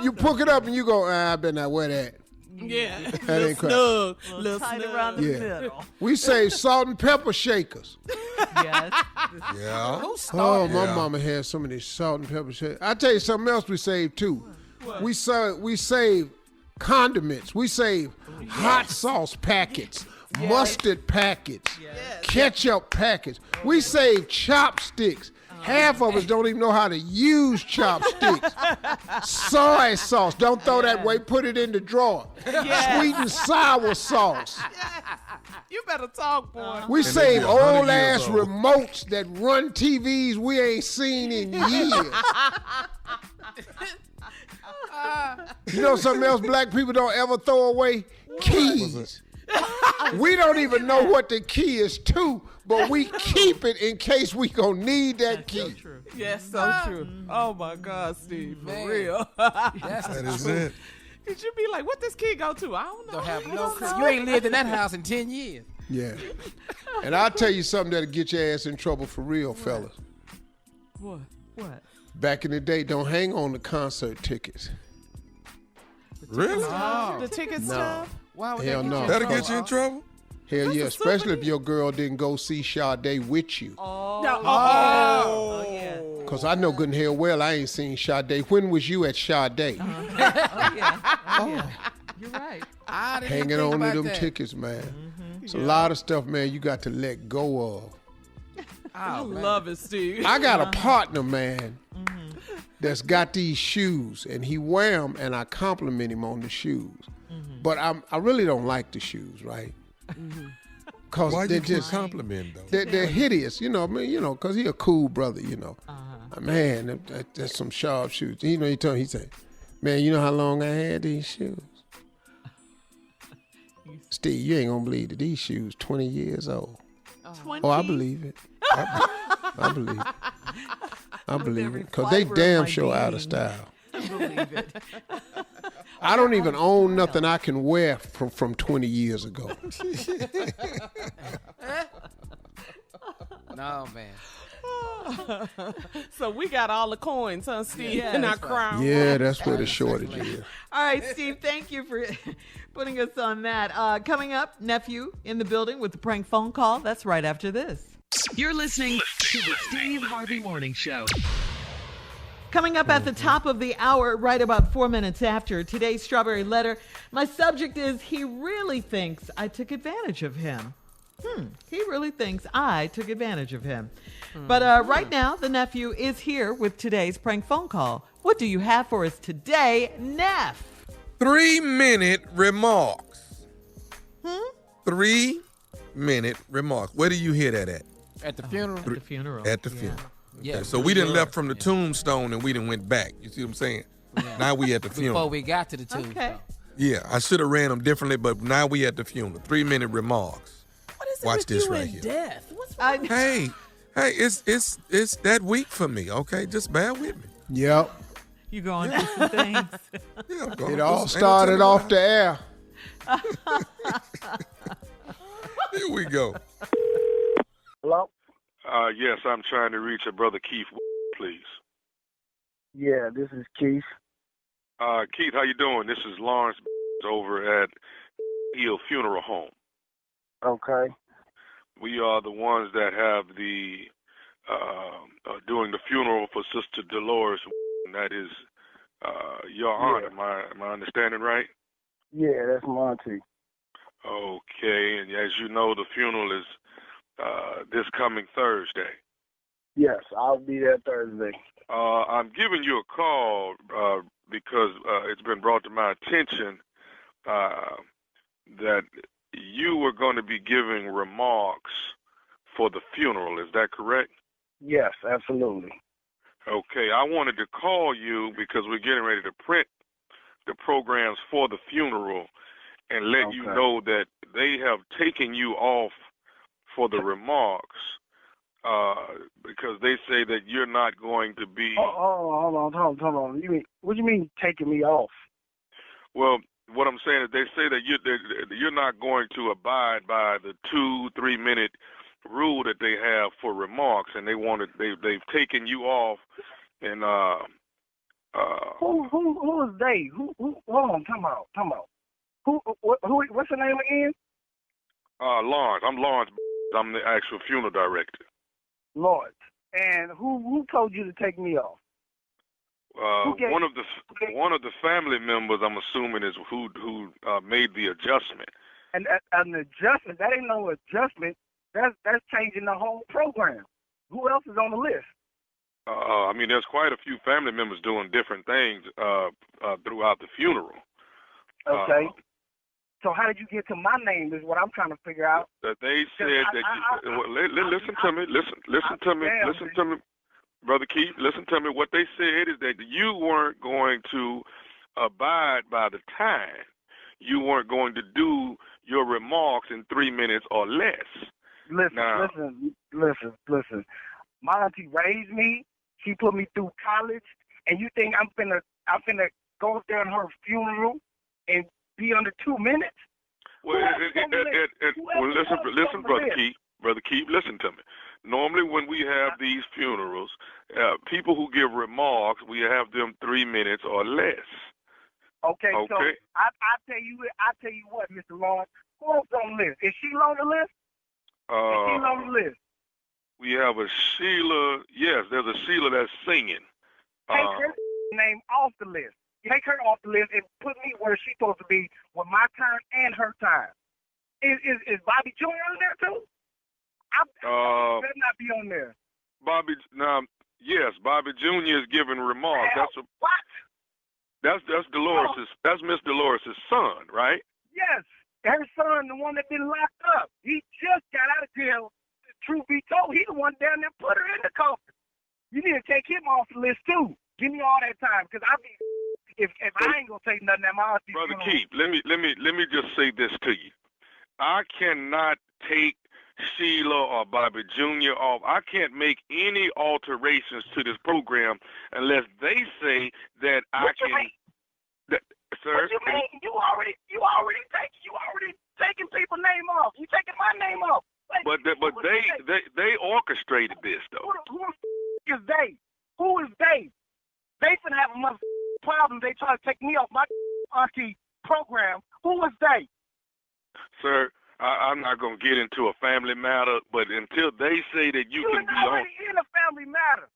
C: You pick it up and you go, I better not wear that.
A: Yeah.
C: That ain't
A: snug.
D: Little tight around the middle.
C: We save salt and pepper shakers.
D: Yes.
E: Yeah.
C: Oh, my mama had some of these salt and pepper shakers. I tell you something else we save too.
A: What?
C: We save condiments. We save hot sauce packets, mustard packets, ketchup packets. We save chopsticks. Half of us don't even know how to use chopsticks. Soy sauce. Don't throw that away. Put it in the drawer. Sweet and sour sauce.
A: You better talk, boy.
C: We save old ass remotes that run TVs we ain't seen in years. You know something else black people don't ever throw away? Keys. We don't even know what the key is to, but we keep it in case we gonna need that key.
D: So true.
A: Yes, so true. Oh my God, Steve, for real.
E: That is it.
A: Did you be like, what this key go to? I don't know.
F: Don't have no. You ain't lived in that house in 10 years.
C: Yeah. And I'll tell you something that'll get your ass in trouble for real, fellas.
A: What?
C: Back in the day, don't hang on to concert tickets.
E: Really?
A: The ticket stuff?
F: Why would
C: Hell
F: that get
C: no.
F: you
E: That'll get you in trouble?
C: Hell yeah, especially if your girl didn't go see Sade with you.
A: Oh,
D: yeah.
C: Because I know good and hell well I ain't seen Sade. When was you at Sade?
D: You're right.
F: I didn't
C: Hanging
F: think
C: on to
F: about
C: them
F: that.
C: tickets, man. It's a lot of stuff, man, you got to let go of.
A: I
F: Oh, man.
A: love it, Steve.
C: I got a partner, man, that's got these shoes, and he wear them, and I compliment him on the shoes. But I really don't like the shoes, right? Cause
E: Why
C: they're
E: you keep
C: just
E: complimenting though?
C: they're hideous, you know. I mean, cause he a cool brother, you know. Man, that's some sharp shoes. You know, he said, man, you know how long I had these shoes? Steve, you ain't gonna believe that these shoes 20 years old.
D: 20?
C: Oh, I believe it. I believe it. I believe it. Because they damn sure out of style.
D: I believe it.
C: I don't even own nothing I can wear from 20 years ago.
F: No, man.
A: So we got all the coins, huh, Steve,
D: Yeah,
A: in our
D: that's right.
A: crown.
C: Yeah, that's where the shortage is.
D: All right, Steve, thank you putting us on that. Coming up, nephew in the building with the prank phone call. That's right after this.
G: You're listening to the Steve Harvey Morning Show.
D: Coming up at the top of the hour, right about 4 minutes after today's Strawberry Letter, my subject is, he really thinks I took advantage of him. He really thinks I took advantage of him. But right now, the nephew is here with today's prank phone call. What do you have for us today, Neff?
E: 3-minute remarks. 3-minute remarks. Where do you hear that at?
F: At the funeral.
D: At the funeral.
E: At the funeral.
F: Yeah.
E: Okay, so we didn't left from the tombstone and we didn't went back. You see what I'm saying?
F: Yeah.
E: Now we at the funeral.
F: Before we got to the tombstone.
D: Okay.
E: Yeah, I should have ran them differently, but now we at the funeral. 3-minute remarks.
A: What is it
E: Watch
A: with
E: this
A: you
E: right
A: and
E: here.
A: death? What's wrong?
E: Hey, it's that week for me. Okay, just bear with me.
C: Yep.
D: You going through some things?
E: Yeah, I'm going
C: It
E: through
C: all
E: some-
C: started
E: ain't
C: off the air.
E: Here we go.
H: Hello? Yes, I'm trying to reach a brother Keith, please.
M: Yeah, this is Keith.
H: Keith, how you doing? This is Lawrence over at Hill Funeral Home.
M: Okay.
H: We are the ones that have the doing the funeral for Sister Dolores. And that is your aunt. Am I understanding right?
M: Yeah, that's Monty.
H: Okay, and as you know, the funeral is this coming Thursday.
M: Yes, I'll be there Thursday.
H: I'm giving you a call because it's been brought to my attention that you were going to be giving remarks for the funeral. Is that correct?
M: Yes, absolutely.
H: Okay, I wanted to call you because we're getting ready to print the programs for the funeral and let you know that they have taken you off for the remarks because they say that you're not going to be...
M: Hold on. What do you mean taking me off?
H: Well, what I'm saying is they say that you're not going to abide by the 2-3 minute rule that they have for remarks, and they've taken you off. And
M: who is they? Who? Hold on, come out. What's the name again?
H: Lawrence. I'm Lawrence. I'm the actual funeral director.
M: Lawrence. And who told you to take me off?
H: One of the family members, I'm assuming, is who made the adjustment.
M: And an adjustment? That ain't no adjustment. That's changing the whole program. Who else is on the list?
H: I mean, there's quite a few family members doing different things throughout the funeral.
M: Okay. So how did you get to my name is what I'm trying to figure out.
H: That they said listen to me, Brother Keith, listen to me. What they said is that you weren't going to abide by the time. You weren't going to do your remarks in 3 minutes or less.
M: Listen. My auntie raised me. She put me through college, and you think I'm finna go up there in her funeral and be under 2 minutes?
H: Well, listen, Brother Keith, listen to me. Normally, when we have these funerals, people who give remarks, we have them 3 minutes or less.
M: Okay. So I tell you what, Mr. Lawrence, who else on the list? Is she on the list?
H: We have a Sheila. Yes, there's a Sheila that's singing.
M: Take her name off the list. Take her off the list and put me where she's supposed to be with my time and her time. Is Bobby Jr. on there too? I better not be on there.
H: Yes, Bobby Jr. is giving remarks.
M: What?
H: That's Dolores'. That's Miss Dolores' son, right?
M: Yes, her son, the one that been locked up. He just got out of jail. Truth be told, he the one down there put her in the coffin. You need to take him off the list too. Give me all that time, because if I ain't gonna take nothing, my auntie.
H: Brother Keith, let me just say this to you. I cannot take Sheila or Bobby Jr. off. I can't make any alterations to this program unless they say that I can. Sir,
M: what you mean? You already taking people's name off. You taking my name off.
H: But they orchestrated this though.
M: Who is they? Who is they? They finna have a problem. They try to take me off my auntie program Who was they?
H: Sir, I'm not going to get into a family matter, but until they say that you can be on.
M: already in a family matter.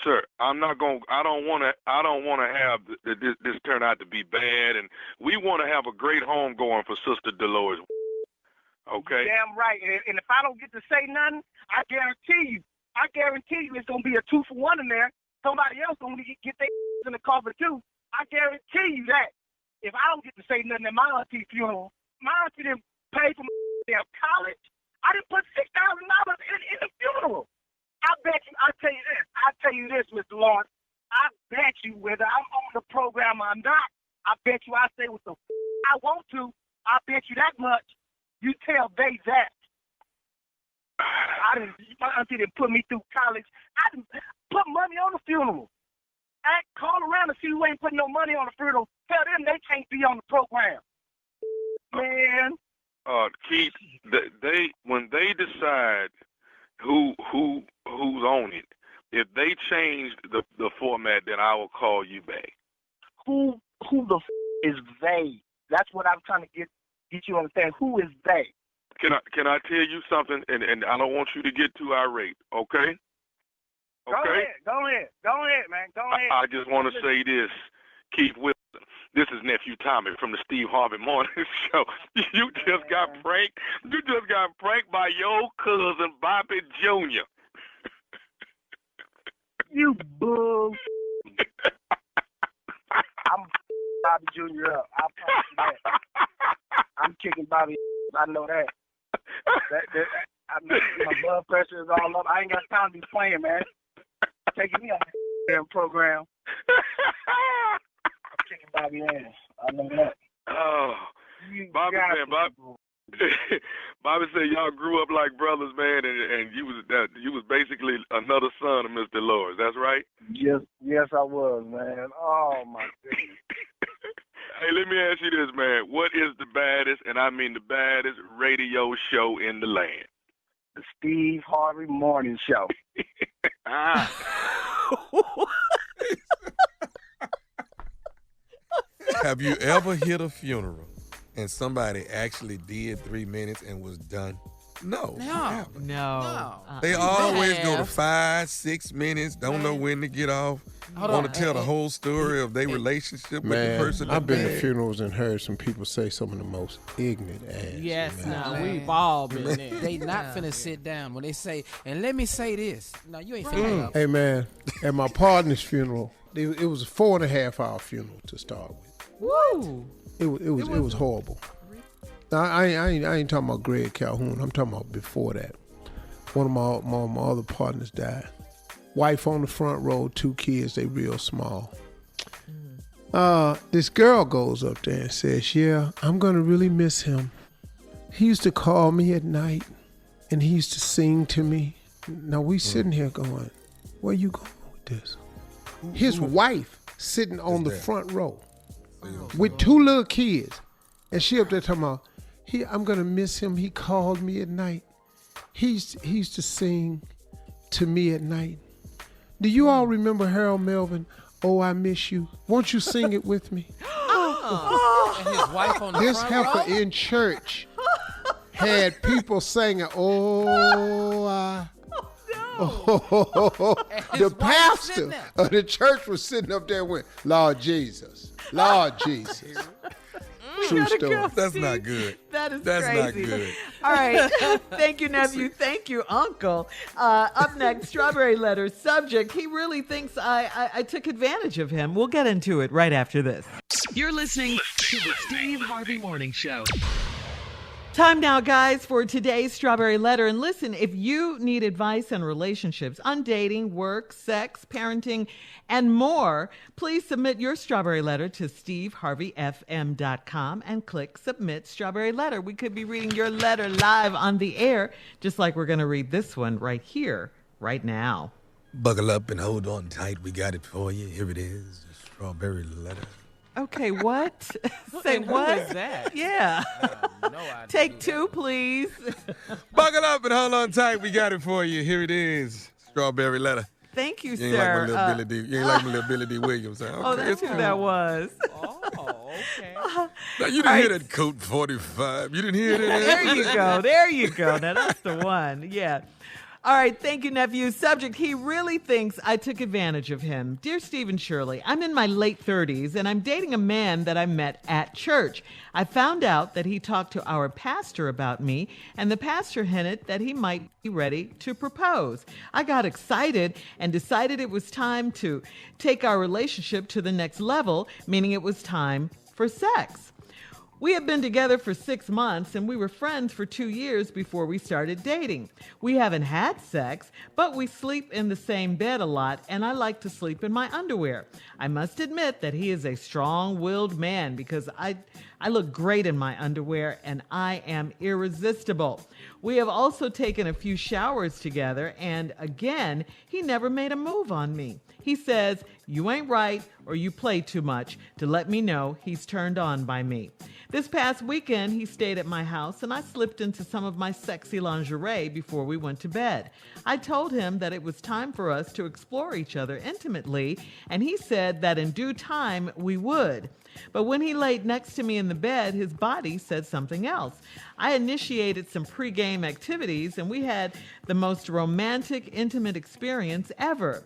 H: Sir, I'm not going. I don't want to have this turn out to be bad, and we want to have a great home going for Sister Dolores. Okay.
M: Damn right. And if I don't get to say nothing, I guarantee you, it's gonna be a 2-for-1 in there. Somebody else gonna get their in the cover too. I guarantee you that. If I don't get to say nothing at my auntie funeral, my auntie didn't pay for my damn college. I didn't put $6,000 in the funeral. I bet you. I tell you this, Mr. Lawrence. I bet you whether I'm on the program or not, I bet you I say what the I want to. I bet you that much. You tell they that. My auntie didn't put me through college. I didn't put money on the funeral. I call around and see who ain't putting no money on the funeral. Tell them they can't be on the program. Man.
H: Keith, when they decide who's on it, if they change the format, then I will call you back.
M: Who the is they? That's what I'm trying to get you to understand. Who is they?
H: Can I tell you something? And I don't want you to get too irate, okay? Okay.
M: Go ahead, man. Go ahead.
H: I just want to say this, Keith Wilson. This is nephew Tommy from the Steve Harvey Morning Show. You just got pranked. You just got pranked by your cousin Bobby Jr.
M: You bull. I'm Bobby Jr. up. I promise you that. I'm kicking Bobby. I know that. I know my blood pressure is all up. I ain't got time to be playing, man. Taking me on the damn program. I'm kicking Bobby ass. I know that.
H: Oh, Bobby said y'all grew up like brothers, man, and you was basically another son of Mr. Lawrence. That's right?
M: Yes, I was, man. Oh my goodness.
H: Hey, let me ask you this, man. What is the baddest, and I mean the baddest, radio show in the land?
M: The Steve Harvey Morning Show.
E: Have you ever hit a funeral and somebody actually did 3 minutes and was done? No. They always go to 5, 6 minutes, don't know when to get off, want to tell the whole story of their relationship with the person.
C: I've been to funerals and heard some people say some of the most ignorant ass.
F: Yes,
C: man.
F: we've all been there. They not finna sit down when they say, and let me say this. No, you ain't finna.
C: Hey, man, at my partner's funeral, it was a 4.5-hour funeral to start with.
F: Woo!
C: It was horrible. Now, I ain't talking about Greg Calhoun. I'm talking about before that. One of my other partners died. Wife on the front row, 2 kids, they real small. This girl goes up there and says, yeah, I'm going to really miss him. He used to call me at night, and he used to sing to me. Now, we sitting here going, where you going with this? His wife sitting on the front row with 2 little kids. And she up there talking about, I'm going to miss him. He called me at night. He used to sing to me at night. Do you all remember Harold Melvin, Oh, I Miss You? Won't you sing it with me?
F: And his wife on the
C: This
F: front
C: heifer
F: row?
C: in church had people singing, Oh, I... Oh, the pastor of the church was sitting up there and went, Lord Jesus, Lord Jesus. True story.
E: That's not good.
D: That's
E: crazy.
D: not
E: good.
D: All right. Thank you, nephew. Thank you, uncle. Up next, Strawberry Letter subject. He really thinks I took advantage of him. We'll get into it right after this.
G: You're listening to the Steve Harvey Morning Show.
D: Time now, guys, for today's Strawberry Letter. And listen, if you need advice on relationships, on dating, work, sex, parenting, and more, please submit your Strawberry Letter to steveharveyfm.com and click Submit Strawberry Letter. We could be reading your letter live on the air, just like we're going to read this one right here, right now.
E: Buckle up and hold on tight. We got it for you. Here it is, the Strawberry Letter.
D: Okay, what? Say what?
F: Who is that?
D: Yeah.
F: No idea.
D: Take 2, please.
E: Buckle up and hold on tight. We got it for you. Here it is, Strawberry Letter.
D: Thank you,
E: You ain't
D: sir.
E: like my little Billy D. You ain't like my little Billy D. Williams. Huh?
D: Oh, that's who that was.
F: Oh,
D: Okay.
E: Now, you didn't hear that Coat 45. You didn't hear that?
D: There you go. There you go. Now, that's the one. Yeah. All right. Thank you, nephew. Subject, he really thinks I took advantage of him. Dear Steve and Shirley, I'm in my late 30s, and I'm dating a man that I met at church. I found out that he talked to our pastor about me, and the pastor hinted that he might be ready to propose. I got excited and decided it was time to take our relationship to the next level, meaning it was time for sex. We had been together for 6 months, and we were friends for 2 years before we started dating. We haven't had sex, but we sleep in the same bed a lot, and I like to sleep in my underwear. I must admit that he is a strong-willed man because I look great in my underwear, and I am irresistible. We have also taken a few showers together, and again, he never made a move on me. He says, "You ain't right," or "You play too much," to let me know he's turned on by me. This past weekend, he stayed at my house, and I slipped into some of my sexy lingerie before we went to bed. I told him that it was time for us to explore each other intimately, and he said that in due time we would. But when he laid next to me in the bed, his body said something else. I initiated some pregame activities, and we had the most romantic, intimate experience ever.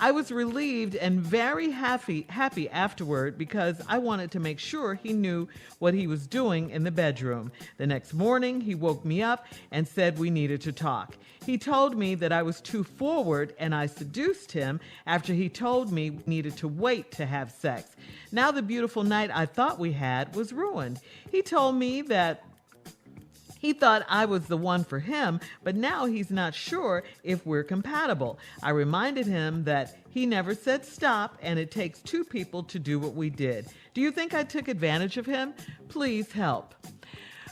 D: I was relieved and very happy afterward because I wanted to make sure he knew what he was doing in the bedroom. The next morning, he woke me up and said we needed to talk. He told me that I was too forward, and I seduced him after he told me we needed to wait to have sex. Now the beautiful night I thought we had was ruined. He told me that he thought I was the one for him, but now he's not sure if we're compatible. I reminded him that he never said stop, and it takes two people to do what we did. Do you think I took advantage of him? Please help.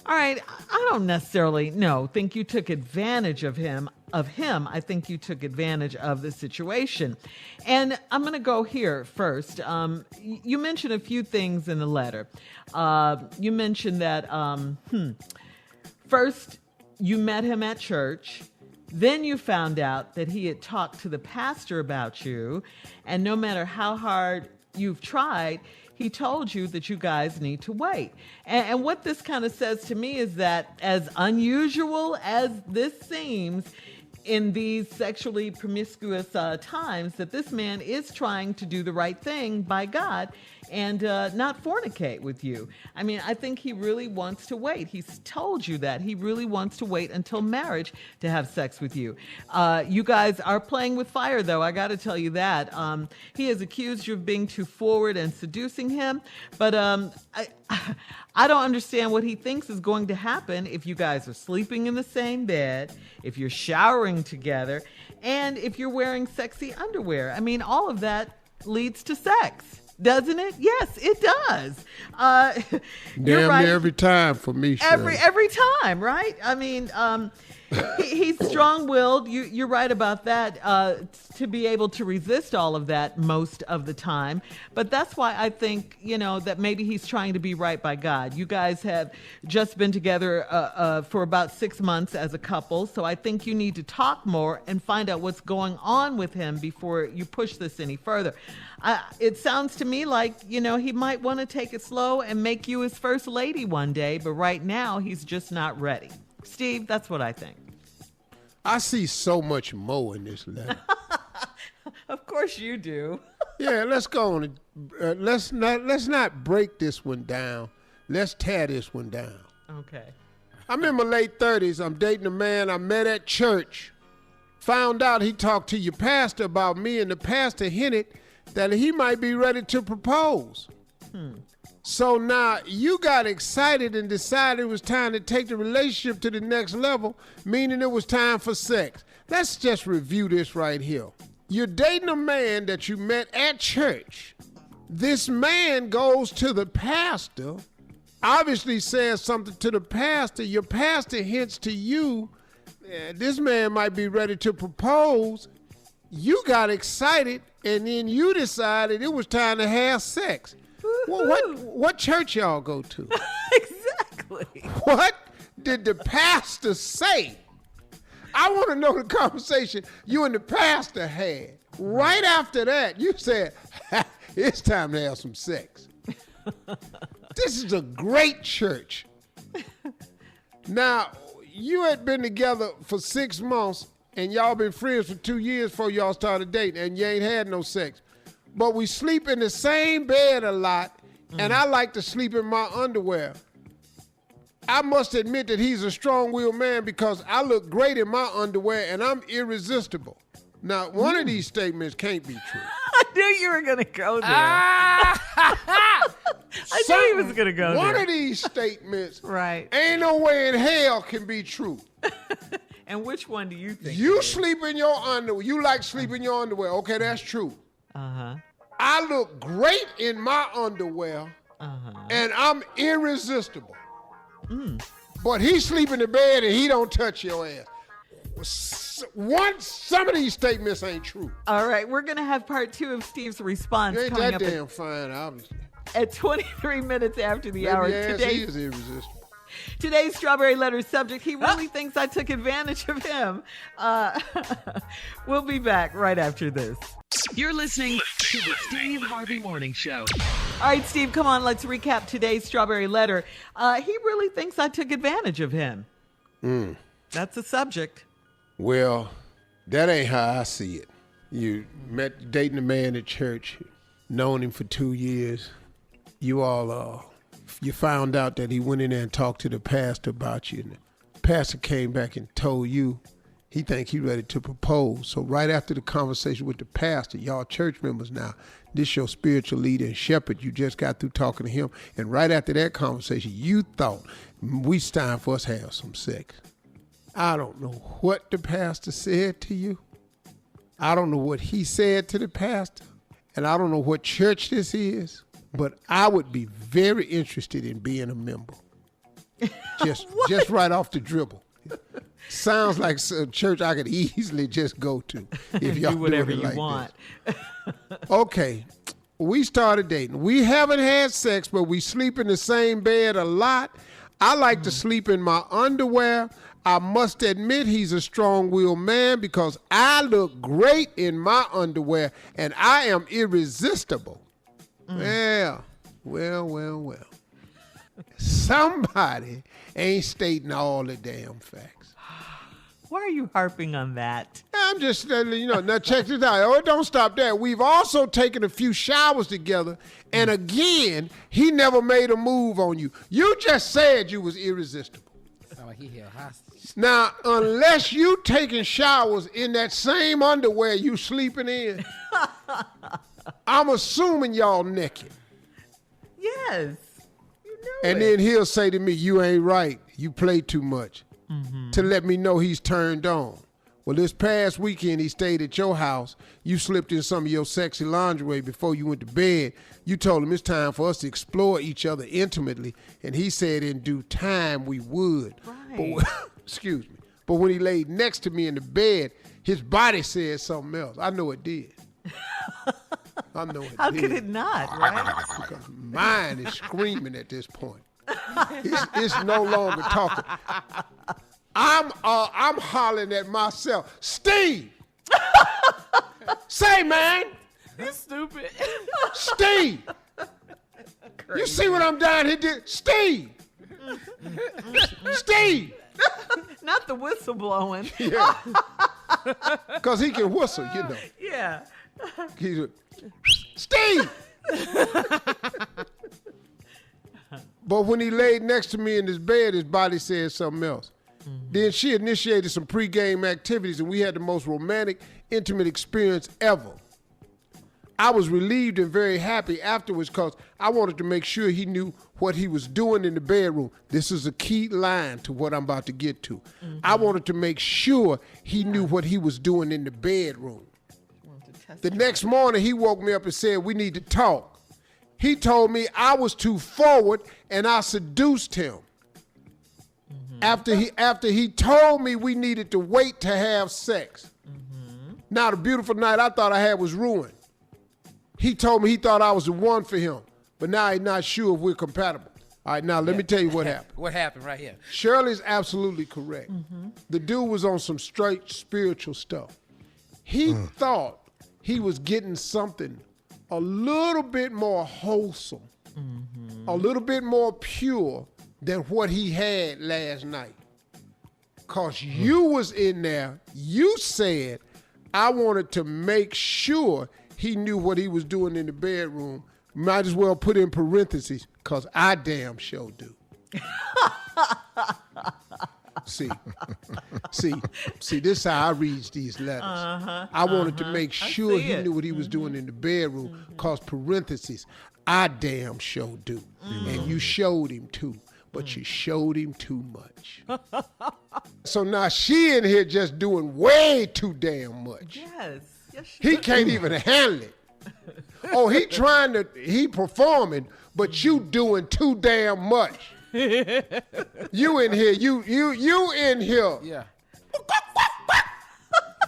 D: All right, I don't necessarily think you took advantage of him. I think you took advantage of the situation. And I'm going to go here first. You mentioned a few things in the letter. You mentioned that first, you met him at church. Then you found out that he had talked to the pastor about you. And no matter how hard you've tried, he told you that you guys need to wait. And what this kind of says to me is that as unusual as this seems in these sexually promiscuous times, that this man is trying to do the right thing by God and not fornicate with you. I mean, I think he really wants to wait. He's told you that. He really wants to wait until marriage to have sex with you. You guys are playing with fire, though. I got to tell you that. He has accused you of being too forward and seducing him, but I don't understand what he thinks is going to happen if you guys are sleeping in the same bed, if you're showering together, and if you're wearing sexy underwear. I mean, all of that leads to sex. Doesn't it? Yes, it does. You're right.
C: Every time for me, Shirley.
D: Every time, right? I mean, he's strong-willed. You're right about that, to be able to resist all of that most of the time. But that's why I think, that maybe he's trying to be right by God. You guys have just been together for about 6 months as a couple, so I think you need to talk more and find out what's going on with him before you push this any further. It sounds to me like, he might want to take it slow and make you his first lady one day, but right now he's just not ready. Steve, that's what I think.
C: I see so much more in this letter.
D: Of course you do.
C: Yeah, let's go on. Let's not break this one down. Let's tear this one down.
D: Okay.
C: I'm in my late 30s. I'm dating a man I met at church. Found out he talked to your pastor about me, and the pastor hinted that he might be ready to propose. So now you got excited and decided it was time to take the relationship to the next level, meaning it was time for sex. Let's just review this right here. You're dating a man that you met at church. This man goes to the pastor, obviously says something to the pastor. Your pastor hints to you, this man might be ready to propose. You got excited, and then you decided it was time to have sex. Well, what church y'all go to?
D: Exactly.
C: What did the pastor say? I want to know the conversation you and the pastor had. Right after that, you said, it's time to have some sex. This is a great church. Now, you had been together for 6 months, and y'all been friends for 2 years before y'all started dating, and you ain't had no sex. But we sleep in the same bed a lot, and I like to sleep in my underwear. I must admit that he's a strong-willed man because I look great in my underwear, and I'm irresistible. Now, one of these statements can't be true.
D: I knew you were going to go there. I knew he was going to go there.
C: One of these statements
D: right.
C: ain't no way in hell can be true.
D: And which one do you think?
C: You sleep in your underwear. You like sleep in your underwear. Okay, that's true.
D: Uh-huh.
C: I look great in my underwear, and I'm irresistible. But he sleep in the bed and he don't touch your ass. Some of these statements ain't true.
D: All right, we're going to have part 2 of Steve's response
C: You ain't
D: coming
C: that
D: up
C: damn fine, obviously.
D: at 23 minutes after the hour.
C: He is irresistible.
D: Today's Strawberry Letter subject, he really thinks I took advantage of him. We'll be back right after this.
G: You're listening to the Steve Harvey Morning Show.
D: All right, Steve, come on. Let's recap today's Strawberry Letter. He really thinks I took advantage of him. That's the subject.
C: Well, that ain't how I see it. You met dating a man at church, known him for 2 years. You found out that he went in there and talked to the pastor about you. And the pastor came back and told you he think he ready to propose. So right after the conversation with the pastor, y'all church members now, this your spiritual leader and shepherd, you just got through talking to him. And right after that conversation, you thought, it's time for us to have some sex. I don't know what the pastor said to you. I don't know what he said to the pastor. And I don't know what church this is. But I would be very interested in being a member. Just right off the dribble. Sounds like a church I could easily just go to if y'all
D: do whatever
C: doing it
D: you
C: like
D: want.
C: Okay, we started dating. We haven't had sex, but we sleep in the same bed a lot. I like to sleep in my underwear. I must admit he's a strong-willed man because I look great in my underwear and I am irresistible. Well. Somebody ain't stating all the damn facts.
D: Why are you harping on that?
C: I'm just letting you know. Now check this out. Oh, don't stop there. We've also taken a few showers together, and again, he never made a move on you. You just said you was irresistible.
F: Sound like he held hostage.
C: Now, unless you taking showers in that same underwear you sleeping in, I'm assuming y'all naked.
D: Yes.
C: And then he'll say to me, you ain't right. You play too much. To let me know he's turned on. Well, this past weekend he stayed at your house. You slipped in some of your sexy lingerie before you went to bed. You told him it's time for us to explore each other intimately. And he said in due time we would.
D: Right.
C: But, excuse me. But when he laid next to me in the bed, his body said something else. I know it did. I know it
D: How
C: did.
D: could it not, right?
C: Because mine is screaming at this point. It's no longer talking. I'm hollering at myself. Steve! Say, man!
A: You're stupid.
C: Steve! You see what I'm down here doing? Steve! Steve!
D: Not the whistle blowing.
C: Yeah. Because he can whistle, you know.
D: Yeah.
C: Steve! But when he laid next to me in his bed, his body said something else. Then she initiated some pregame activities, and we had the most romantic, intimate experience ever. I was relieved and very happy afterwards because I wanted to make sure he knew what he was doing in the bedroom. This is a key line to what I'm about to get to. I wanted to make sure he knew what he was doing in the bedroom. The next morning, he woke me up and said, we need to talk. He told me I was too forward and I seduced him. After he told me we needed to wait to have sex. Now, the beautiful night I thought I had was ruined. He told me he thought I was the one for him, but now he's not sure if we're compatible. All right, now let me tell you what happened.
F: What happened right here?
C: Shirley's absolutely correct. The dude was on some straight spiritual stuff. He thought he was getting something a little bit more wholesome a little bit more pure than what he had last night. Because you was in there, you said, I wanted to make sure he knew what he was doing in the bedroom. Might as well put in parentheses, because I damn sure do. See, this is how I read these letters. I wanted to make sure he knew what he was doing in the bedroom, because parentheses, I damn sure do. And you showed him too, but you showed him too much. So now she in here just doing way too damn much.
D: Yes.
C: He can't even handle it. Oh, he performing, but you doing too damn much. You in here, you in here.
F: Yeah.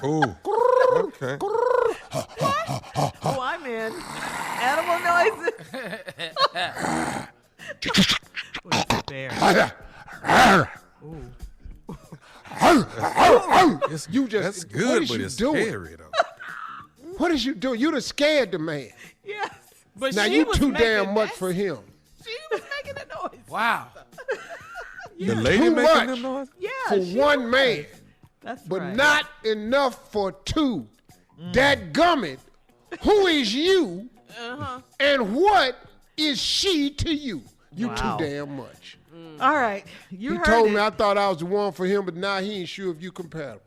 E: Ooh. Okay.
D: Oh, I'm in. Animal noises. What's the bear?
E: That's good, but it's scary, though.
C: What is you doing? You done scared the man.
A: Yes. But
C: Now
A: she
C: you
A: was
C: too
A: making
C: damn much
A: that-
C: for him.
A: She was making a noise.
F: Wow.
E: The lady
C: Too
E: making
C: much.
E: them noise?
A: Yeah.
C: For
A: she
C: one
A: was.
C: man.
D: That's
C: But
D: right.
C: not enough for two. Dadgummit, who is you and what is she to you? You
D: Wow.
C: too damn much.
D: All right. You
C: He
D: heard
C: told
D: it.
C: me I thought I was the one for him, but now he ain't sure if you compatible.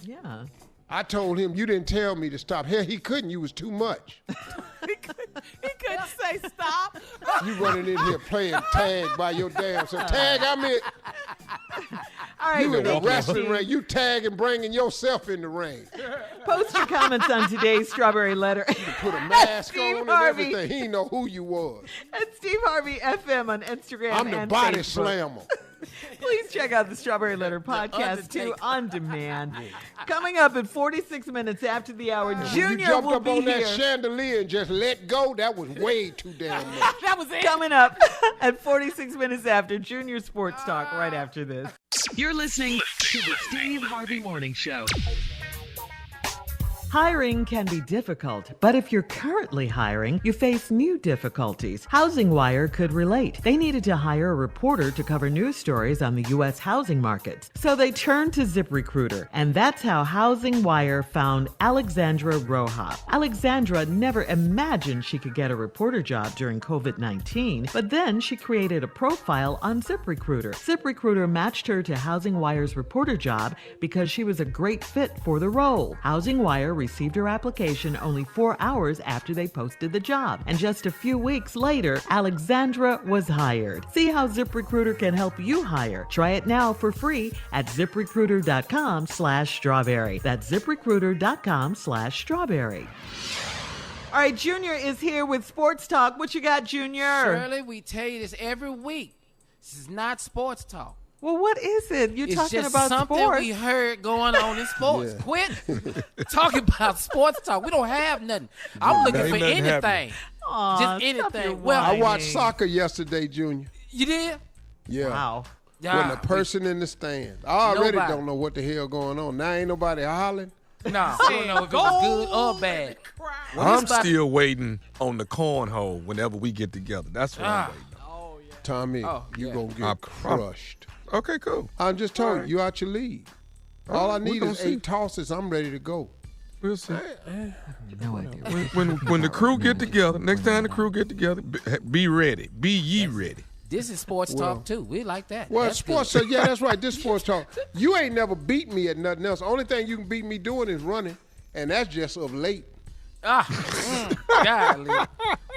D: Yeah.
C: I told him you didn't tell me to stop. Hell, he couldn't. You was too much.
A: He couldn't say stop.
C: You running in here playing tag by your damn self. Tag, I'm in.
D: All right.
C: You in the
D: thank you,
C: wrestling
D: Steve.
C: ring. You tagging, bringing yourself in the ring.
D: Post your comments on today's Strawberry Letter.
C: Put a mask
D: Steve
C: on
D: Harvey.
C: and everything. He didn't know who you was.
D: At Steve Harvey FM on Instagram
C: I'm the
D: and
C: body
D: Facebook.
C: slammer.
D: Please check out the Strawberry Letter podcast too on demand. Coming up at 46 minutes after the hour,
C: When you
D: Junior
C: jumped
D: will
C: up
D: be
C: on
D: here.
C: that chandelier and just let go, that was way too damn much.
A: That was it.
D: Coming up at 46 minutes after Junior Sports Talk right after this.
G: You're listening to the Steve Harvey Morning Show.
D: Hiring can be difficult, but if you're currently hiring, you face new difficulties. Housing Wire could relate. They needed to hire a reporter to cover news stories on the U.S. housing markets. So they turned to ZipRecruiter, and that's how Housing Wire found Alexandra Rojas. Alexandra never imagined she could get a reporter job during COVID-19, but then she created a profile on ZipRecruiter. ZipRecruiter matched her to Housing Wire's reporter job because she was a great fit for the role. Housing Wire received her application only 4 hours after they posted the job. And just a few weeks later, Alexandra was hired. See how ZipRecruiter can help you hire. Try it now for free at ZipRecruiter.com/strawberry. That's ZipRecruiter.com/strawberry. All right, Junior is here with Sports Talk. What you got, Junior?
F: Shirley, we tell you this every week. This is not sports talk.
D: Well, what is it? You're
F: It's
D: talking
F: just
D: about
F: something
D: sports.
F: we heard going on in sports.
C: Yeah.
F: Quit talking about sports talk. We don't have nothing. I'm looking
E: Ain't
F: for
E: nothing
F: anything.
E: happening.
D: Aw,
F: Just
D: stop your
F: anything. Well,
C: I watched
D: whining.
C: soccer yesterday, Junior.
F: you did?
C: Yeah.
D: Wow.
C: Wasn't a person in the stand. I already
F: Nobody.
C: don't know what the hell going on. Now ain't nobody hollering.
F: No, I don't know if it was good or bad. Well,
E: I'm
F: this about-
E: still waiting on the cornhole whenever we get together. That's what I'm waiting
C: Tommy,
F: Oh,
C: you
F: yeah.
C: gonna
E: I
C: get
E: prom-
C: crushed.
E: on. Okay, cool.
C: I'm just telling you, you out your league. All I
E: we
C: need
E: gonna
C: is
E: see.
C: 8 tosses. I'm ready to go.
E: We'll see.
D: No idea.
E: When the crew get together, next time the crew get together, be ready. Be ye ready.
F: This is sports talk too. We like that.
C: Well,
F: That's
C: sports.
F: good.
C: So yeah, that's right. This sports talk. You ain't never beat me at nothing else. Only thing you can beat me doing is running, and that's just of late.
F: Golly.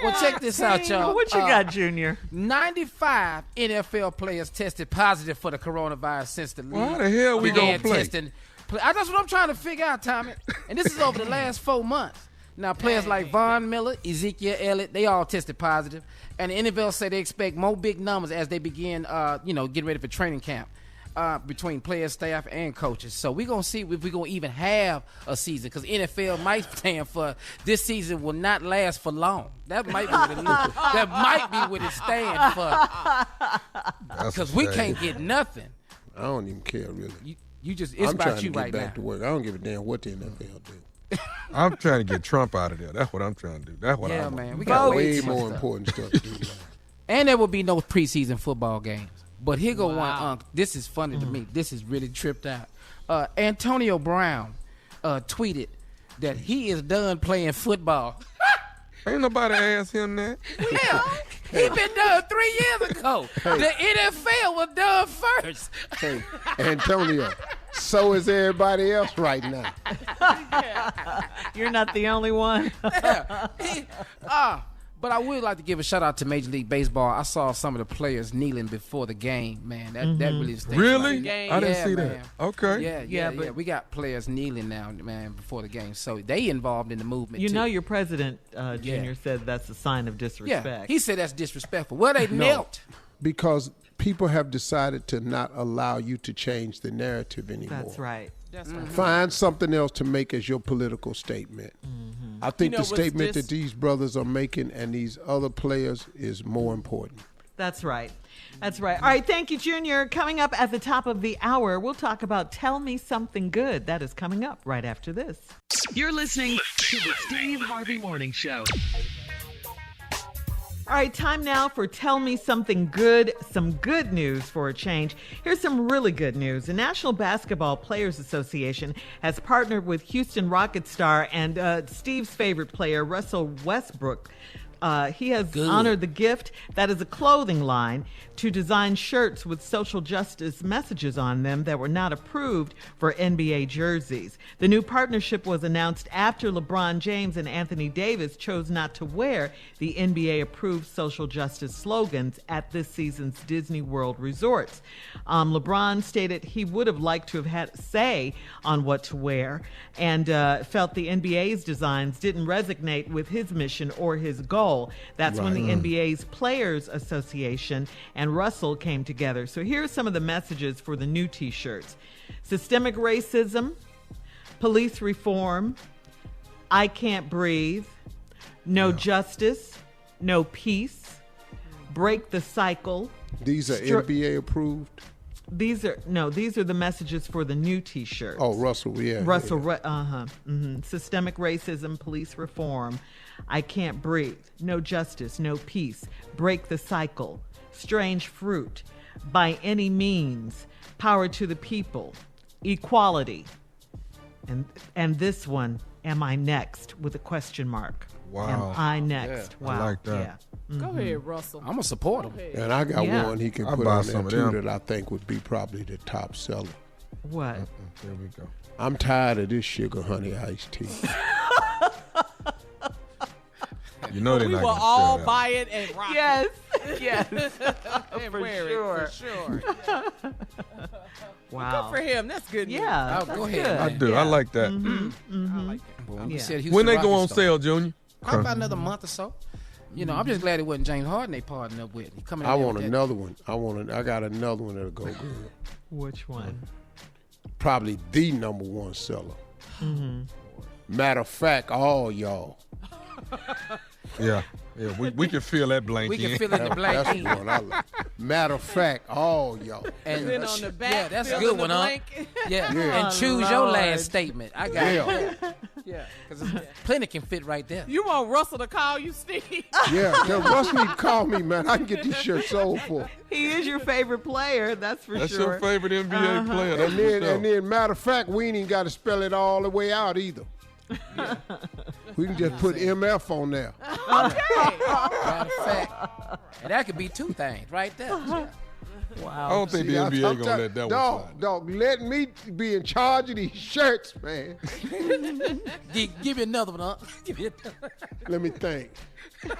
F: Well, check this out, y'all.
D: What you got, Junior?
F: 95 NFL players tested positive for the coronavirus since the league
E: Well, how the hell we
F: began
E: gonna play?
F: testing. That's what I'm trying to figure out, Tommy. And this is over the last 4 months. Now, players like Von Miller, Ezekiel Elliott, they all tested positive. And the NFL say they expect more big numbers as they begin, getting ready for training camp between players, staff, and coaches. So we're going to see if we're going to even have a season because NFL might stand for this season will not last for long. That might be what it looks. That might be what it stands for because we can't get nothing.
C: I don't even care really.
F: You just, it's
C: I'm
F: about
C: trying
F: you
C: to get
F: right
C: back
F: now.
C: to work. I don't give a damn what the NFL do.
E: I'm trying to get Trump out of there. That's what I'm trying to do. That's what
F: Yeah,
E: I'm
F: man. We
C: Got
F: got
C: way
F: too much
C: more
F: stuff.
C: important stuff to do.
F: And there will be no preseason football games. But here go
A: Wow.
F: one. This is funny to me. This is really tripped out. Antonio Brown tweeted that he is done playing football.
E: Ain't nobody asked him that.
F: Yeah, he been done 3 years ago. The NFL was done first.
C: Hey, Antonio, so is everybody else right now.
D: You're not the only one.
F: But I would like to give a shout out to Major League Baseball. I saw some of the players kneeling before the game, man. That really stinks.
E: Really?
F: Yeah,
E: I didn't see
F: man.
E: that. Okay.
F: Yeah. We got players kneeling now, man, before the game. So they involved in the movement,
D: You
F: too.
D: know your president, Junior, said that's a sign of disrespect.
F: Yeah, he said that's disrespectful. Well, they knelt.
C: Because people have decided to not allow you to change the narrative anymore.
D: That's right.
A: That's right.
C: Find something else to make as your political statement. I think the statement that these brothers are making and these other players is more important.
D: That's right. That's right. All right. Thank you, Junior. Coming up at the top of the hour, we'll talk about Tell Me Something Good. That is coming up right after this.
G: You're listening to the Steve Harvey Morning Show.
D: All right, time now for Tell Me Something Good, some good news for a change. Here's some really good news. The National Basketball Players Association has partnered with Houston Rockets star and Steve's favorite player, Russell Westbrook. He has honored the gift that is a clothing line to design shirts with social justice messages on them that were not approved for NBA jerseys. The new partnership was announced after LeBron James and Anthony Davis chose not to wear the NBA-approved social justice slogans at this season's Disney World resorts. LeBron stated he would have liked to have had a say on what to wear and felt the NBA's designs didn't resonate with his mission or his goal. That's when the NBA's Players Association and Russell came together. So here's some of the messages for the new t-shirts. Systemic racism, police reform, I can't breathe, no justice, no peace, break the cycle.
C: These are NBA approved?
D: These are the messages for the new t-shirts.
C: Oh, Russell,
D: Russell, Systemic racism, police reform, I can't breathe, no justice, no peace, break the cycle, strange fruit, by any means, power to the people, equality, and this one, am I next, with a question mark.
E: Wow.
D: Am I next?
E: Yeah.
D: Wow.
E: I like that.
D: Yeah.
A: Go ahead, Russell.
F: I'm going to support him.
C: And I got one he can
E: I'll
C: put
E: buy
C: on
E: some
C: there,
E: of
C: too,
E: them.
C: that I think would be probably the top seller.
D: What?
E: There we go.
C: I'm tired of this sugar honey iced tea.
E: You know they're
A: We
E: not
A: will
E: gonna
A: all
E: sell
A: buy it and rock
D: Yes.
A: it.
D: Yes.
A: And
D: For
A: wear
D: sure.
A: it for sure.
D: Wow.
A: Good for him. That's good news.
D: Yeah.
F: Oh,
D: that's
F: go ahead.
D: good.
E: I do.
D: Yeah.
E: I like that.
A: I like that.
F: Well, you
D: Yeah.
F: said Houston
E: When they go
F: Rockets
E: on
F: star.
E: sale, Junior?
F: Probably about another month or so. You know, I'm just glad it wasn't James Harden they partnered up with. He coming
C: I
F: in there
C: want
F: with that-
C: another one. I got another one that'll go good.
D: Which one?
C: Probably the number one seller. Matter of fact, all y'all.
E: Yeah. We can feel that blank
F: We can
E: in.
F: fill in the blank
C: That's
F: in.
C: the one I like. Matter of fact, all y'all.
F: And
A: Then on the back,
F: yeah, that's a
A: fill
F: good
A: in the
F: one, huh?
A: blank.
F: Yeah.
C: Yeah.
F: And choose
D: Oh,
F: your
D: Lord.
F: last statement. I got
C: Yeah.
F: it. Yeah, because plenty can fit right there.
A: You want Russell to call you, Steve?
C: Yeah, tell Russ need to call me, man. I can get this shirt sold for.
D: He is your favorite player, that's for
E: That's
D: sure.
E: your favorite NBA player. That's
C: And then, matter of fact, we ain't even got to spell it all the way out either. We can just put MF on there.
F: Matter of fact, and that could be two things right there.
E: I don't think the NBA gonna let that one slide.
C: Dog, let me be in charge of these shirts, man.
F: Give me another one, huh? Give me
C: Let me think.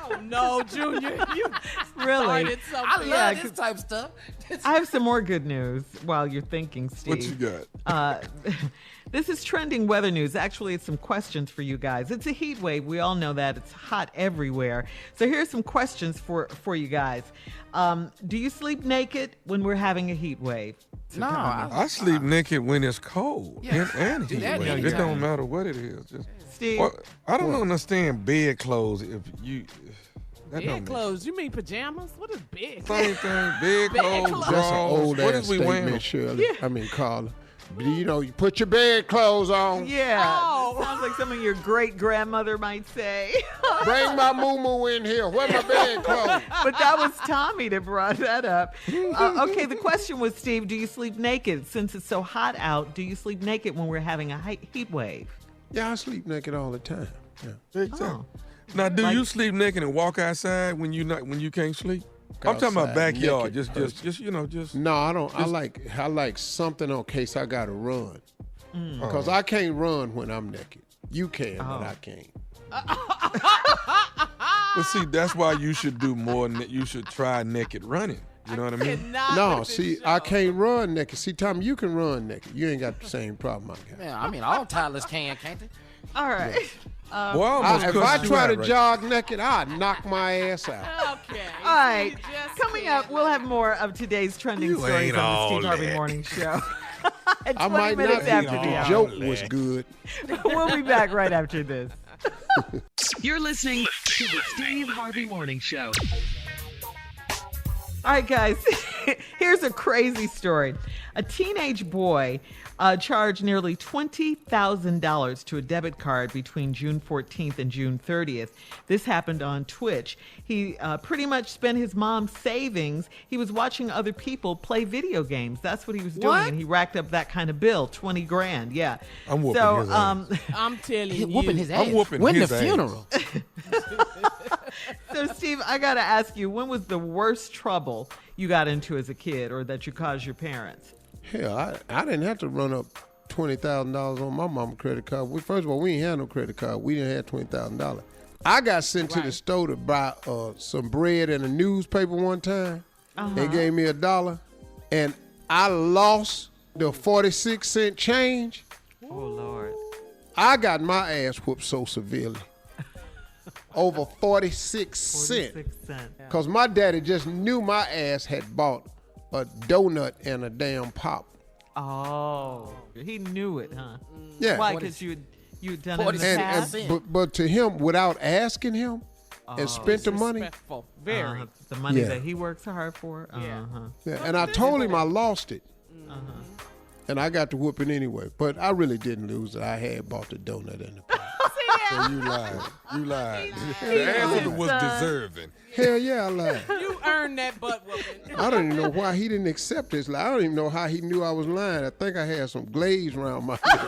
A: Oh, no, Junior. You
D: Really?
A: started something.
F: I love this type of stuff.
D: I have some more good news while you're thinking, Steve.
E: What you got?
D: This is trending weather news. Actually, it's some questions for you guys. It's a heat wave. We all know that. It's hot everywhere. So here's some questions for you guys. Do you sleep naked when we're having a heat wave?
F: No,
E: I sleep naked when it's cold.
F: Yeah.
E: And
F: Do
E: heat
F: that
E: wave. It
F: anytime.
E: don't matter what it is. Just,
D: Steve?
E: Well, I don't understand bed clothes. If you that don't
A: Bed
E: make
A: clothes. You mean pajamas? What is bed?
E: same thing. Bed clothes,
A: clothes.
C: That's an
E: drawers.
C: old
E: What
C: ass
E: is we wearing?
C: statement, Shirley. I mean, Carla. You know, you put your bed clothes on.
D: Yeah. Sounds like something your great-grandmother might say.
C: Bring my moo-moo in here. Where my bed clothes?
D: But that was Tommy that brought that up. Okay, the question was, Steve, do you sleep naked? Since it's so hot out, do you sleep naked when we're having a heat wave?
C: Yeah, I sleep naked all the time. Yeah.
E: Exactly. Oh. Now, do you sleep naked and walk outside when you can't sleep? I'm talking about backyard. Just.
C: No, I don't. I like something in case I gotta run. Because I can't run when I'm naked. You can, but I can't.
E: But see, that's why you should do more. You should try naked running. You know what I mean?
C: No, see, I can't run naked. See, Tommy, you can run naked. You ain't got the same problem I got.
F: Yeah, I mean, all toddlers can't they?
D: All right.
C: If I try to jog naked, I'd knock my ass out.
A: Okay.
D: All right. Coming up, we'll have more of today's trending stories on the Steve Harvey Morning Show.
C: I might not
D: after
C: be.
D: the
C: The joke was good.
D: We'll be back right after this.
G: You're listening to the Steve Harvey Morning Show.
D: All right, guys, here's a crazy story. A teenage boy charged nearly $20,000 to a debit card between June 14th and June 30th. This happened on Twitch. He pretty much spent his mom's savings. He was watching other people play video games. That's what he was doing.
A: What?
D: And he racked up that kind of bill, $20,000. Yeah.
E: I'm whooping his ass.
A: I'm telling you.
F: Whooping his ass.
E: I'm whooping
F: when
E: his
F: the
E: ass.
F: funeral?
D: So, Steve, I got to ask you, when was the worst trouble you got into as a kid or that you caused your parents?
C: Hell, I didn't have to run up $20,000 on my mama's credit card. First of all, we ain't had no credit card. We didn't have $20,000. I got sent to the store to buy some bread and a newspaper one time. They gave me $1, and I lost the 46-cent change.
D: Oh, Lord.
C: I got my ass whooped so severely. Over 46 cents. Because my daddy just knew my ass had bought a donut and a damn pop.
D: Oh, he knew it, huh?
C: Yeah.
D: Why? Because you'd done it in the past?
C: But to him, without asking him, and spent the money.
A: Very.
D: The money that he works hard for.
C: Yeah, and I told him I lost it. And I got the whooping anyway. But I really didn't lose it. I had bought the donut and the pop.
E: So you lied. You lied. The answer was deserving.
C: Hell yeah, I lied.
A: You earned that butt whooping.
C: I don't even know why he didn't accept this lie. I don't even know how he knew I was lying. I think I had some glaze around my head.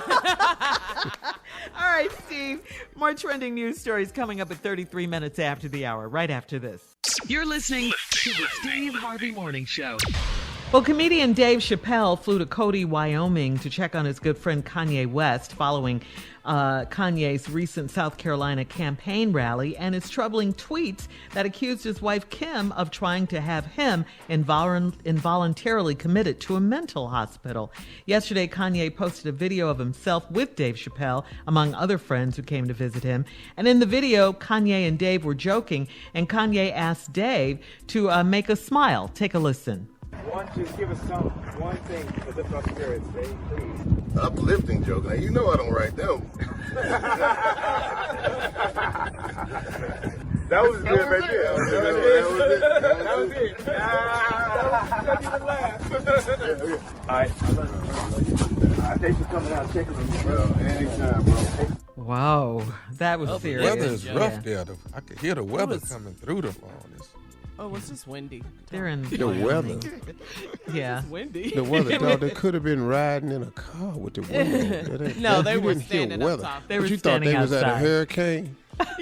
D: All right, Steve. More trending news stories coming up at 33 minutes after the hour, right after this.
G: You're listening to the Steve Harvey Morning Show.
D: Well, comedian Dave Chappelle flew to Cody, Wyoming to check on his good friend Kanye West following Kanye's recent South Carolina campaign rally and his troubling tweets that accused his wife Kim of trying to have him involuntarily committed to a mental hospital. Yesterday, Kanye posted a video of himself with Dave Chappelle, among other friends who came to visit him. And in the video, Kanye and Dave were joking, and Kanye asked Dave to make a smile. Take a listen.
M: Just give us one thing to lift our spirits, Dave, please.
N: Uplifting joke. Now, you know I don't write them.
M: That was good right there. That was it. All right. Thanks for coming out and checking on me, bro. Anytime, bro.
D: Wow, that was serious.
E: The weather is rough there. I could hear the weather coming through the phone.
A: Oh, it's just windy.
D: They're in
C: the weather.
D: Yeah.
A: It's windy.
C: The weather, dog, they could have been riding in a car with the window.
A: No, they were standing up top.
D: They were
C: you
D: standing
C: thought they was
D: outside.
C: at a hurricane?